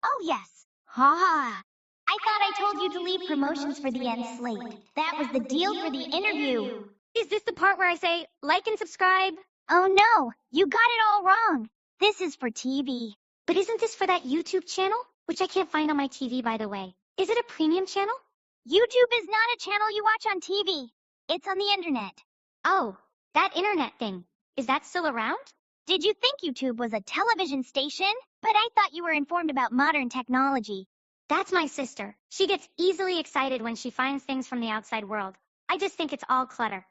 Oh, yes. Ha! I thought I told you to leave promotions for the end slate. That was the deal for the interview. Is this the part where I say, like and subscribe? Oh, no. You got it all wrong. This is for TV. But isn't this for that YouTube channel? Which I can't find on my TV, by the way. Is it a premium channel? YouTube is not a channel you watch on TV. It's on the internet. Oh, that internet thing. Is that still around? Did you think YouTube was a television station? But I thought you were informed about modern technology. That's my sister. She gets easily excited when she finds things from the outside world. I just think it's all clutter.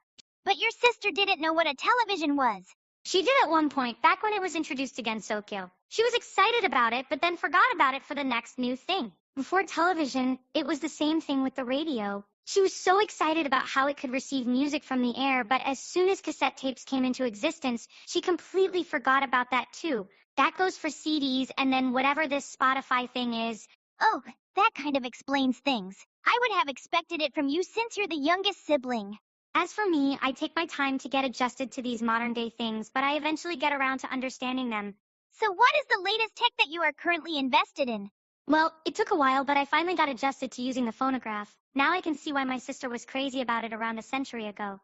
But your sister didn't know what a television was. She did at one point, back when it was introduced to Gensokyo. She was excited about it, but then forgot about it for the next new thing. Before television, it was the same thing with the radio. She was so excited about how it could receive music from the air, but as soon as cassette tapes came into existence, she completely forgot about that too. That goes for CDs and then whatever this Spotify thing is. Oh, that kind of explains things. I would have expected it from you since you're the youngest sibling. As for me, I take my time to get adjusted to these modern-day things, but I eventually get around to understanding them. So what is the latest tech that you are currently invested in? Well, it took a while, but I finally got adjusted to using the phonograph. Now I can see why my sister was crazy about it around a century ago.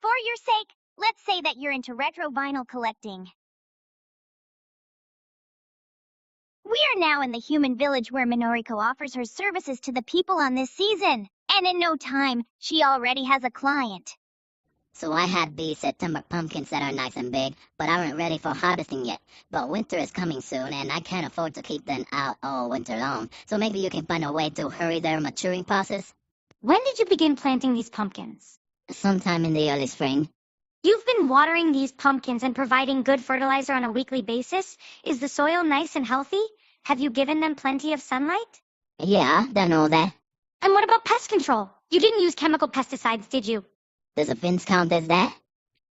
For your sake, let's say that you're into retro vinyl collecting. We are now in the human village where Minoriko offers her services to the people on this season. And in no time, she already has a client. So I had these September pumpkins that are nice and big, but aren't ready for harvesting yet. But winter is coming soon, and I can't afford to keep them out all winter long. So maybe you can find a way to hurry their maturing process? When did you begin planting these pumpkins? Sometime in the early spring. You've been watering these pumpkins and providing good fertilizer on a weekly basis? Is the soil nice and healthy? Have you given them plenty of sunlight? Yeah, done all that. And what about pest control? You didn't use chemical pesticides, did you? Does a fence count as that?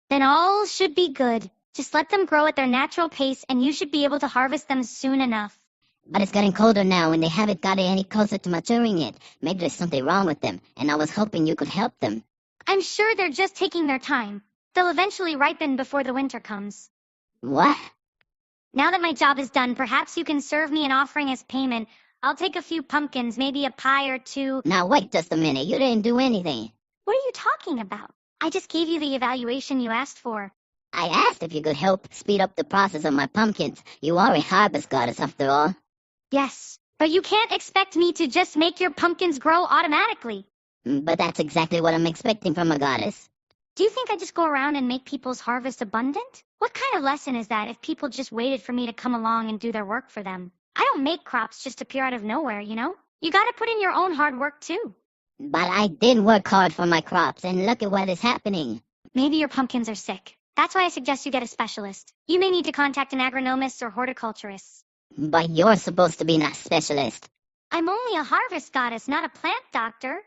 Then all should be good. Just let them grow at their natural pace and you should be able to harvest them soon enough. But it's getting colder now and they haven't got any closer to maturing yet. Maybe there's something wrong with them, and I was hoping you could help them. I'm sure they're just taking their time. They'll eventually ripen before the winter comes. What? Now that my job is done, perhaps you can serve me an offering as payment. I'll take a few pumpkins, maybe a pie or two. Now wait just a minute, you didn't do anything. What are you talking about? I just gave you the evaluation you asked for. I asked if you could help speed up the process of my pumpkins. You are a harvest goddess after all. Yes, but you can't expect me to just make your pumpkins grow automatically. But that's exactly what I'm expecting from a goddess. Do you think I just go around and make people's harvest abundant? What kind of lesson is that if people just waited for me to come along and do their work for them? I don't make crops just appear out of nowhere, you know? You gotta put in your own hard work too. But I did work hard for my crops, and look at what is happening. Maybe your pumpkins are sick. That's why I suggest you get a specialist. You may need to contact an agronomist or horticulturist. But you're supposed to be a specialist. I'm only a harvest goddess, not a plant doctor.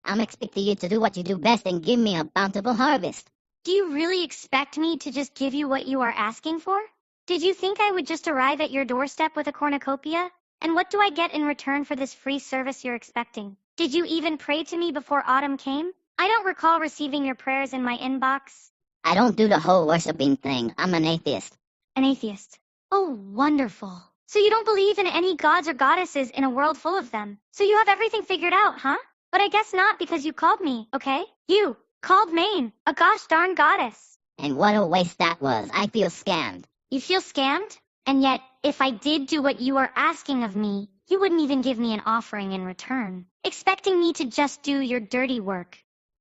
I'm expecting you to do what you do best and give me a bountiful harvest. Do you really expect me to just give you what you are asking for? Did you think I would just arrive at your doorstep with a cornucopia? And what do I get in return for this free service you're expecting? Did you even pray to me before autumn came? I don't recall receiving your prayers in my inbox. I don't do the whole worshipping thing. I'm an atheist. An atheist. Oh, wonderful. So you don't believe in any gods or goddesses in a world full of them. So you have everything figured out, huh? But I guess not, because you called me, okay? You called Maine, a gosh darn goddess. And what a waste that was. I feel scammed. You feel scammed? And yet, if I did do what you are asking of me, you wouldn't even give me an offering in return, expecting me to just do your dirty work.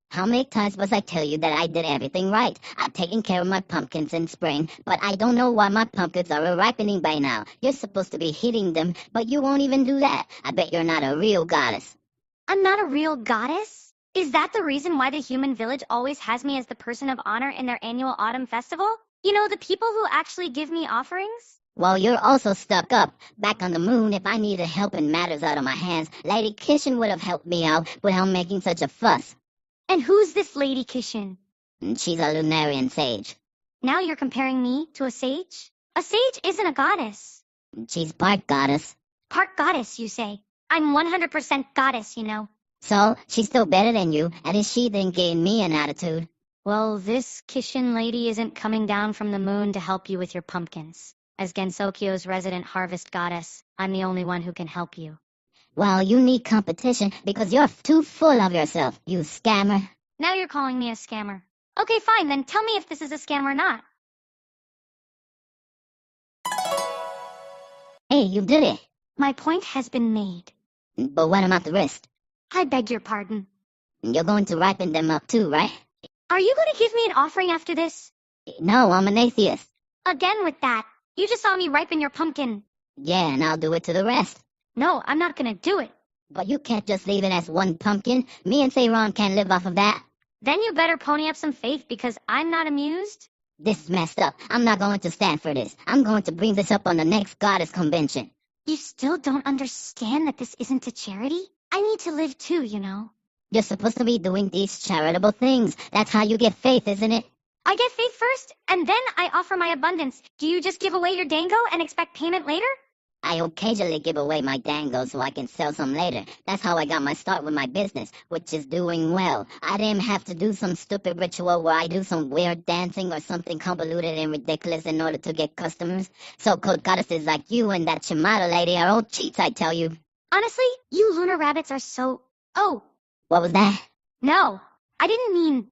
How many times must I tell you that I did everything right? I've taken care of my pumpkins in spring, but I don't know why my pumpkins are ripening by now. You're supposed to be hitting them, but you won't even do that. I bet you're not a real goddess. I'm not a real goddess? Is that the reason why the human village always has me as the person of honor in their annual autumn festival? You know, the people who actually give me offerings? Well, you're also stuck up. Back on the moon, if I needed help in matters out of my hands, Lady Kishin would have helped me out without making such a fuss. And who's this Lady Kishin? She's a Lunarian sage. Now you're comparing me to a sage? A sage isn't a goddess. She's part goddess. Part goddess, you say? I'm 100% goddess, you know. So, she's still better than you, and if she then gave me an attitude. Well, this Kishin lady isn't coming down from the moon to help you with your pumpkins. As Gensokyo's resident harvest goddess, I'm the only one who can help you. Well, you need competition because you're too full of yourself, you scammer. Now you're calling me a scammer. Okay, fine, then tell me if this is a scam or not. Hey, you did it. My point has been made. But what about the rest? I beg your pardon. You're going to ripen them up too, right? Are you going to give me an offering after this? No, I'm an atheist. Again with that. You just saw me ripen your pumpkin. Yeah, and I'll do it to the rest. No, I'm not gonna do it. But you can't just leave it as one pumpkin. Me and Sayron can't live off of that. Then you better pony up some faith because I'm not amused. This is messed up. I'm not going to stand for this. I'm going to bring this up on the next goddess convention. You still don't understand that this isn't a charity? I need to live too, you know. You're supposed to be doing these charitable things. That's how you get faith, isn't it? I get faith first, and then I offer my abundance. Do you just give away your dango and expect payment later? I occasionally give away my dango so I can sell some later. That's how I got my start with my business, which is doing well. I didn't have to do some stupid ritual where I do some weird dancing or something convoluted and ridiculous in order to get customers. So-called goddesses like you and that Shimada lady are all cheats, I tell you. Honestly, you lunar rabbits are so... Oh. What was that? No, I didn't mean...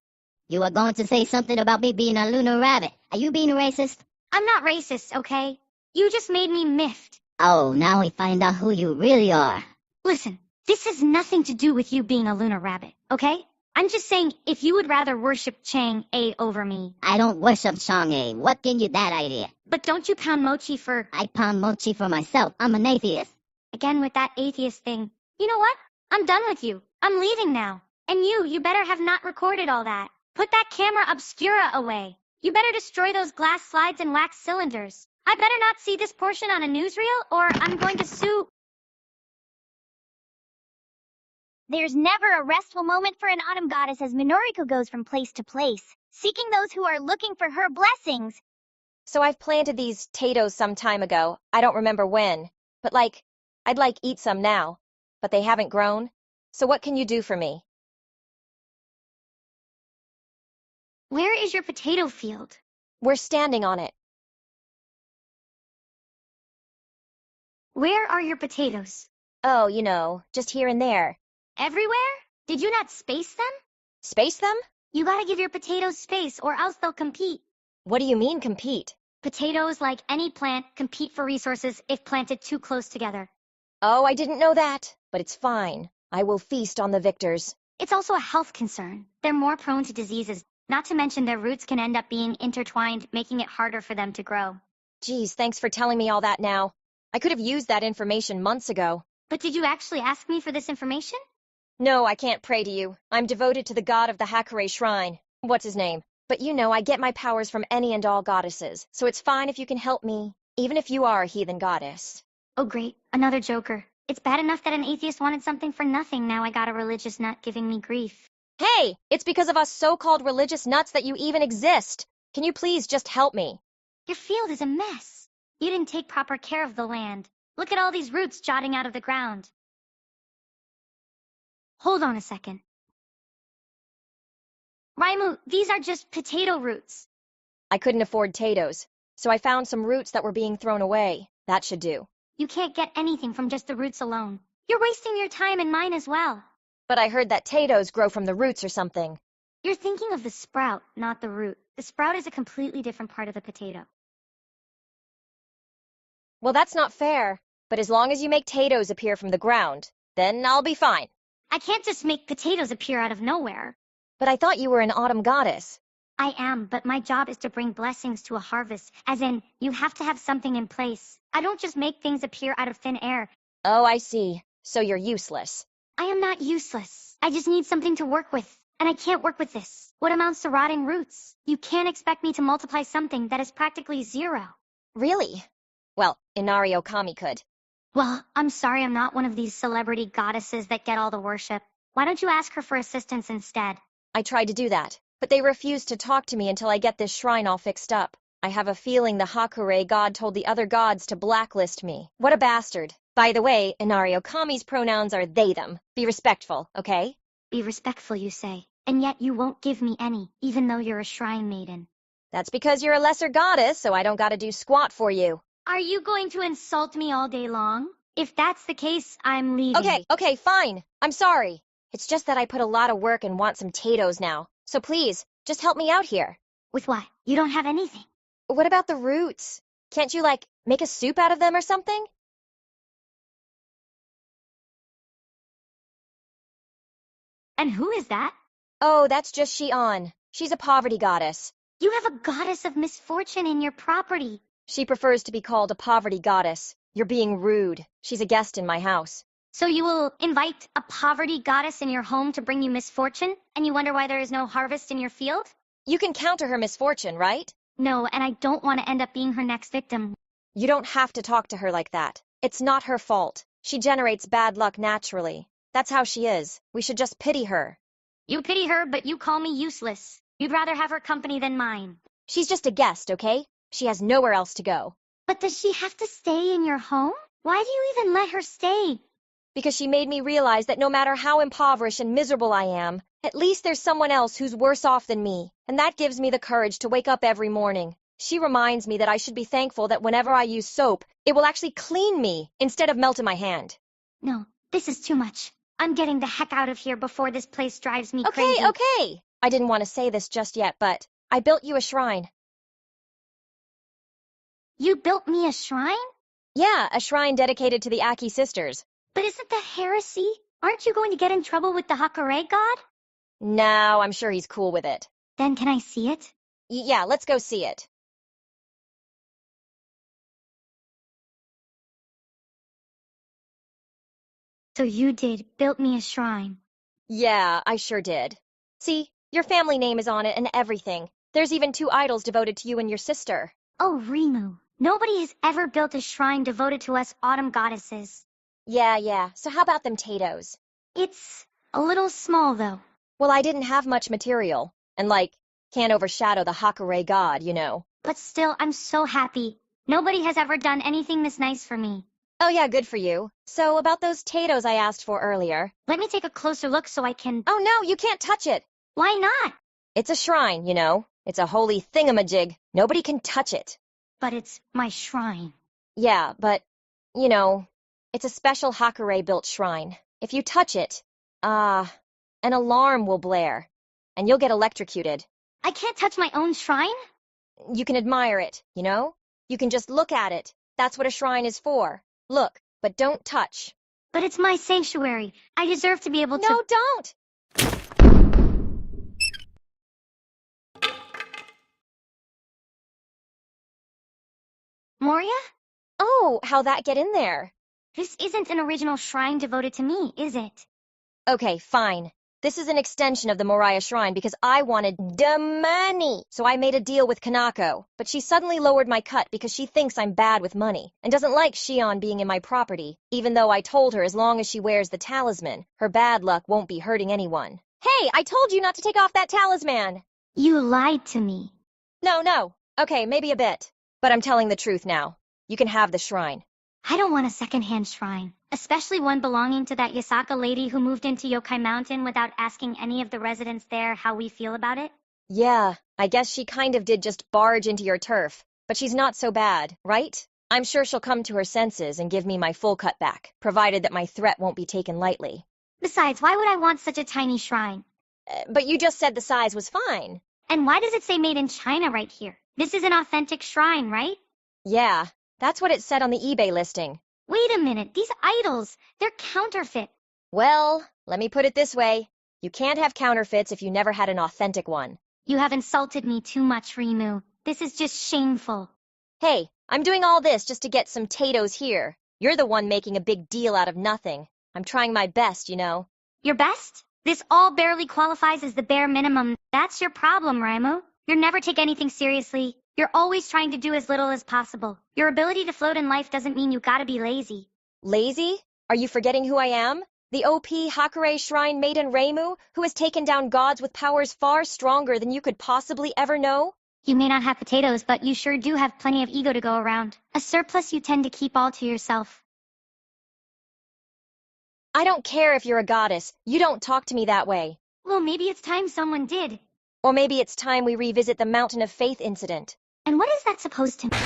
You were going to say something about me being a lunar rabbit. Are you being racist? I'm not racist, okay? You just made me miffed. Oh, now we find out who you really are. Listen, this has nothing to do with you being a lunar rabbit, okay? I'm just saying if you would rather worship Chang-A over me. I don't worship Chang-A. What gave you that idea? But don't you pound mochi for... I pound mochi for myself. I'm an atheist. Again with that atheist thing. You know what? I'm done with you. I'm leaving now. And you better have not recorded all that. Put that camera obscura away. You better destroy those glass slides and wax cylinders. I better not see this portion on a newsreel, or I'm going to sue... There's never a restful moment for an autumn goddess as Minoriko goes from place to place, seeking those who are looking for her blessings. So I've planted these potatoes some time ago. I don't remember when. But I'd eat some now. But they haven't grown. So what can you do for me? Where is your potato field? We're standing on it. Where are your potatoes? Oh, you know, just here and there. Everywhere? Did you not space them? Space them? You gotta give your potatoes space or else they'll compete. What do you mean compete? Potatoes, like any plant, compete for resources if planted too close together. Oh, I didn't know that. But it's fine. I will feast on the victors. It's also a health concern. They're more prone to diseases. Not to mention their roots can end up being intertwined, making it harder for them to grow. Geez, thanks for telling me all that now. I could have used that information months ago. But did you actually ask me for this information? No, I can't pray to you. I'm devoted to the god of the Hakurei Shrine. What's his name? But you know, I get my powers from any and all goddesses, so it's fine if you can help me, even if you are a heathen goddess. Oh great, another joker. It's bad enough that an atheist wanted something for nothing, now I got a religious nut giving me grief. Hey, it's because of us so-called religious nuts that you even exist. Can you please just help me? Your field is a mess. You didn't take proper care of the land. Look at all these roots jutting out of the ground. Hold on a second. Raimu, these are just potato roots. I couldn't afford potatoes, so I found some roots that were being thrown away. That should do. You can't get anything from just the roots alone. You're wasting your time and mine as well. But I heard that potatoes grow from the roots or something. You're thinking of the sprout, not the root. The sprout is a completely different part of the potato. Well, that's not fair. But as long as you make potatoes appear from the ground, then I'll be fine. I can't just make potatoes appear out of nowhere. But I thought you were an autumn goddess. I am, but my job is to bring blessings to a harvest. As in, you have to have something in place. I don't just make things appear out of thin air. Oh, I see. So you're useless. I am not useless. I just need something to work with. And I can't work with this. What amounts to rotting roots? You can't expect me to multiply something that is practically zero. Really? Well, Inari Okami could. Well, I'm sorry I'm not one of these celebrity goddesses that get all the worship. Why don't you ask her for assistance instead? I tried to do that, but they refused to talk to me until I get this shrine all fixed up. I have a feeling the Hakurei god told the other gods to blacklist me. What a bastard. By the way, Inari Okami's pronouns are they/them. Be respectful, okay? Be respectful, you say. And yet you won't give me any, even though you're a shrine maiden. That's because you're a lesser goddess, so I don't gotta do squat for you. Are you going to insult me all day long? If that's the case, I'm leaving. Okay, fine. I'm sorry. It's just that I put a lot of work and want some potatoes now. So please, just help me out here. With what? You don't have anything. What about the roots? Can't you, make a soup out of them or something? And who is that? Oh, that's just Shion. She's a poverty goddess. You have a goddess of misfortune in your property. She prefers to be called a poverty goddess. You're being rude. She's a guest in my house. So you will invite a poverty goddess in your home to bring you misfortune, and you wonder why there is no harvest in your field? You can counter her misfortune, right? No, and I don't want to end up being her next victim. You don't have to talk to her like that. It's not her fault. She generates bad luck naturally. That's how she is. We should just pity her. You pity her, but you call me useless. You'd rather have her company than mine. She's just a guest, okay? She has nowhere else to go. But does she have to stay in your home? Why do you even let her stay? Because she made me realize that no matter how impoverished and miserable I am, at least there's someone else who's worse off than me, and that gives me the courage to wake up every morning. She reminds me that I should be thankful that whenever I use soap, it will actually clean me instead of melt in my hand. No, this is too much. I'm getting the heck out of here before this place drives me crazy. Okay. I didn't want to say this just yet, but I built you a shrine. You built me a shrine? Yeah, a shrine dedicated to the Aki sisters. But isn't that heresy? Aren't you going to get in trouble with the Hakare god? No, I'm sure he's cool with it. Then can I see it? Yeah, let's go see it. So you built me a shrine. Yeah, I sure did. See, your family name is on it and everything. There's even 2 idols devoted to you and your sister. Oh, Reimu. Nobody has ever built a shrine devoted to us autumn goddesses. Yeah. So how about them potatoes? It's a little small, though. Well, I didn't have much material. And can't overshadow the Hakare god, you know. But still, I'm so happy. Nobody has ever done anything this nice for me. Oh yeah, good for you. So about those potatoes I asked for earlier. Let me take a closer look so I can... Oh no, you can't touch it. Why not? It's a shrine, you know. It's a holy thingamajig. Nobody can touch it. But it's my shrine. Yeah, but, you know, it's a special Hakare-built shrine. If you touch it, an alarm will blare, and you'll get electrocuted. I can't touch my own shrine? You can admire it, you know? You can just look at it. That's what a shrine is for. Look, but don't touch. But it's my sanctuary. I deserve to be able to... No, don't! Moria? Oh, how'd that get in there? This isn't an original shrine devoted to me, is it? Okay, fine. This is an extension of the Moriah Shrine because I wanted the money. So I made a deal with Kanako, but she suddenly lowered my cut because she thinks I'm bad with money and doesn't like Shion being in my property, even though I told her as long as she wears the talisman, her bad luck won't be hurting anyone. Hey, I told you not to take off that talisman! You lied to me. No. Okay, maybe a bit. But I'm telling the truth now. You can have the shrine. I don't want a second-hand shrine, especially one belonging to that Yasaka lady who moved into Yokai Mountain without asking any of the residents there how we feel about it. Yeah, I guess she kind of did just barge into your turf, but she's not so bad, right? I'm sure she'll come to her senses and give me my full cut back, provided that my threat won't be taken lightly. Besides, why would I want such a tiny shrine? But you just said the size was fine. And why does it say made in China right here? This is an authentic shrine, right? Yeah, that's what it said on the eBay listing. Wait a minute, these idols, they're counterfeit. Well, let me put it this way. You can't have counterfeits if you never had an authentic one. You have insulted me too much, Reimu. This is just shameful. Hey, I'm doing all this just to get some potatoes here. You're the one making a big deal out of nothing. I'm trying my best, you know. Your best? This all barely qualifies as the bare minimum. That's your problem, Reimu. You never take anything seriously. You're always trying to do as little as possible. Your ability to float in life doesn't mean you gotta be lazy. Lazy? Are you forgetting who I am? The OP Hakare Shrine Maiden Reimu, who has taken down gods with powers far stronger than you could possibly ever know? You may not have potatoes, but you sure do have plenty of ego to go around. A surplus you tend to keep all to yourself. I don't care if you're a goddess. You don't talk to me that way. Well, maybe it's time someone did. Or maybe it's time we revisit the Mountain of Faith incident. And what is that supposed to mean?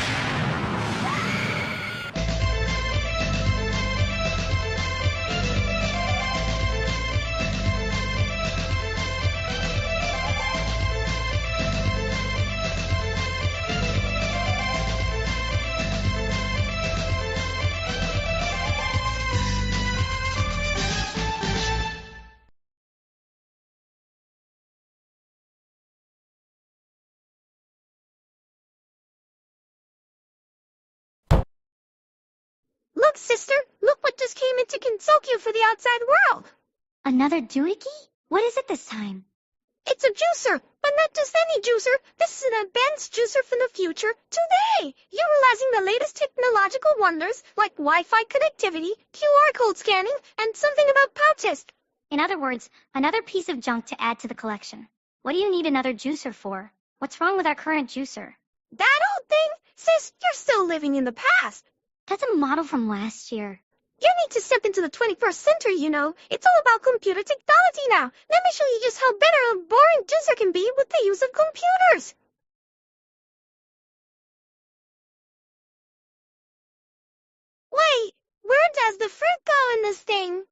Look, sister, look what just came into Gensokyo for the outside world. Another doohickey? What is it this time? It's a juicer, but not just any juicer. This is an advanced juicer from the future today, utilizing the latest technological wonders like Wi-Fi connectivity, QR code scanning, and something about pouches. In other words, another piece of junk to add to the collection. What do you need another juicer for? What's wrong with our current juicer? That old thing? Sis, you're still living in the past. That's a model from last year. You need to step into the 21st century, you know. It's all about computer technology now. Let me show you just how better a boring juicer can be with the use of computers. Wait, where does the fruit go in this thing?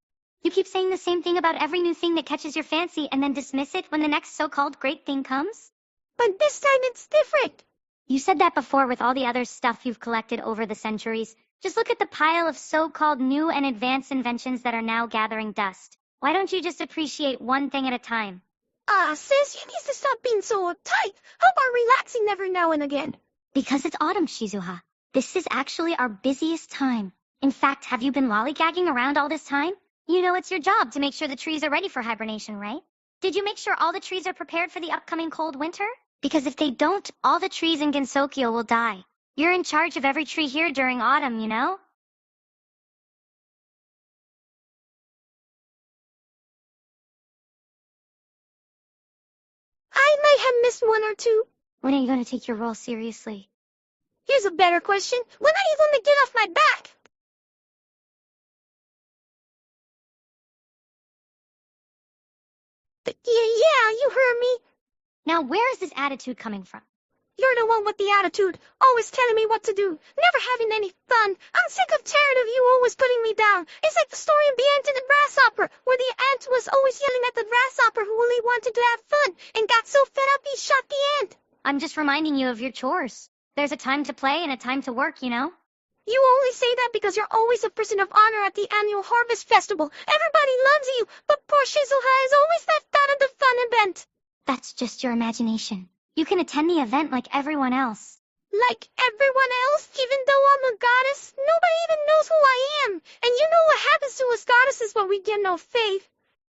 You keep saying the same thing about every new thing that catches your fancy and then dismiss it when the next so-called great thing comes? But this time it's different. You said that before with all the other stuff you've collected over the centuries. Just look at the pile of so-called new and advanced inventions that are now gathering dust. Why don't you just appreciate one thing at a time? Sis, you need to stop being so uptight. How about relaxing every now and again? Because it's autumn, Shizuha. This is actually our busiest time. In fact, have you been lollygagging around all this time? You know it's your job to make sure the trees are ready for hibernation, right? Did you make sure all the trees are prepared for the upcoming cold winter? Because if they don't, all the trees in Gensokyo will die. You're in charge of every tree here during autumn, you know? I might have missed one or two. When are you going to take your role seriously? Here's a better question. When are you going to get off my back? Yeah, you heard me. Now where is this attitude coming from? You're the one with the attitude, always telling me what to do, never having any fun. I'm sick of tired of you always putting me down. It's like the story of the ant and the grasshopper, where the ant was always yelling at the grasshopper who only wanted to have fun, and got so fed up he shot the ant. I'm just reminding you of your chores. There's a time to play and a time to work, you know? You only say that because you're always a person of honor at the annual harvest festival. Everybody loves you, but poor Shizuha is always left out of the fun event. That's just your imagination. You can attend the event like everyone else. Like everyone else? Even though I'm a goddess, nobody even knows who I am. And you know what happens to us goddesses when we get no faith.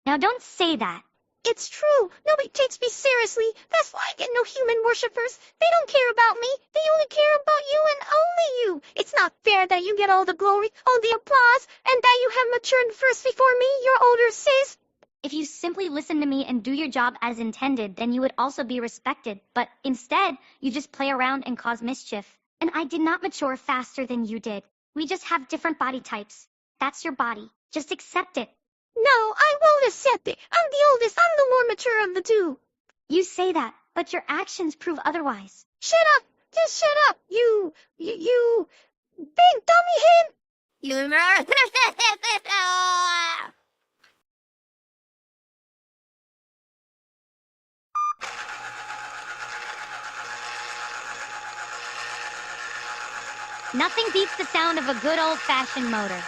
Now don't say that. It's true. Nobody takes me seriously. That's why I get no human worshippers. They don't care about me. They only care about you and only you. It's not fair that you get all the glory, all the applause, and that you have matured first before me, your older sis. If you simply listen to me and do your job as intended, then you would also be respected. But instead, you just play around and cause mischief. And I did not mature faster than you did. We just have different body types. That's your body. Just accept it. No, I won't accept it. I'm the oldest. I'm the more mature of the two. You say that, but your actions prove otherwise. Shut up. Just shut up. You big dummy hen. Nothing beats the sound of a good old-fashioned motor.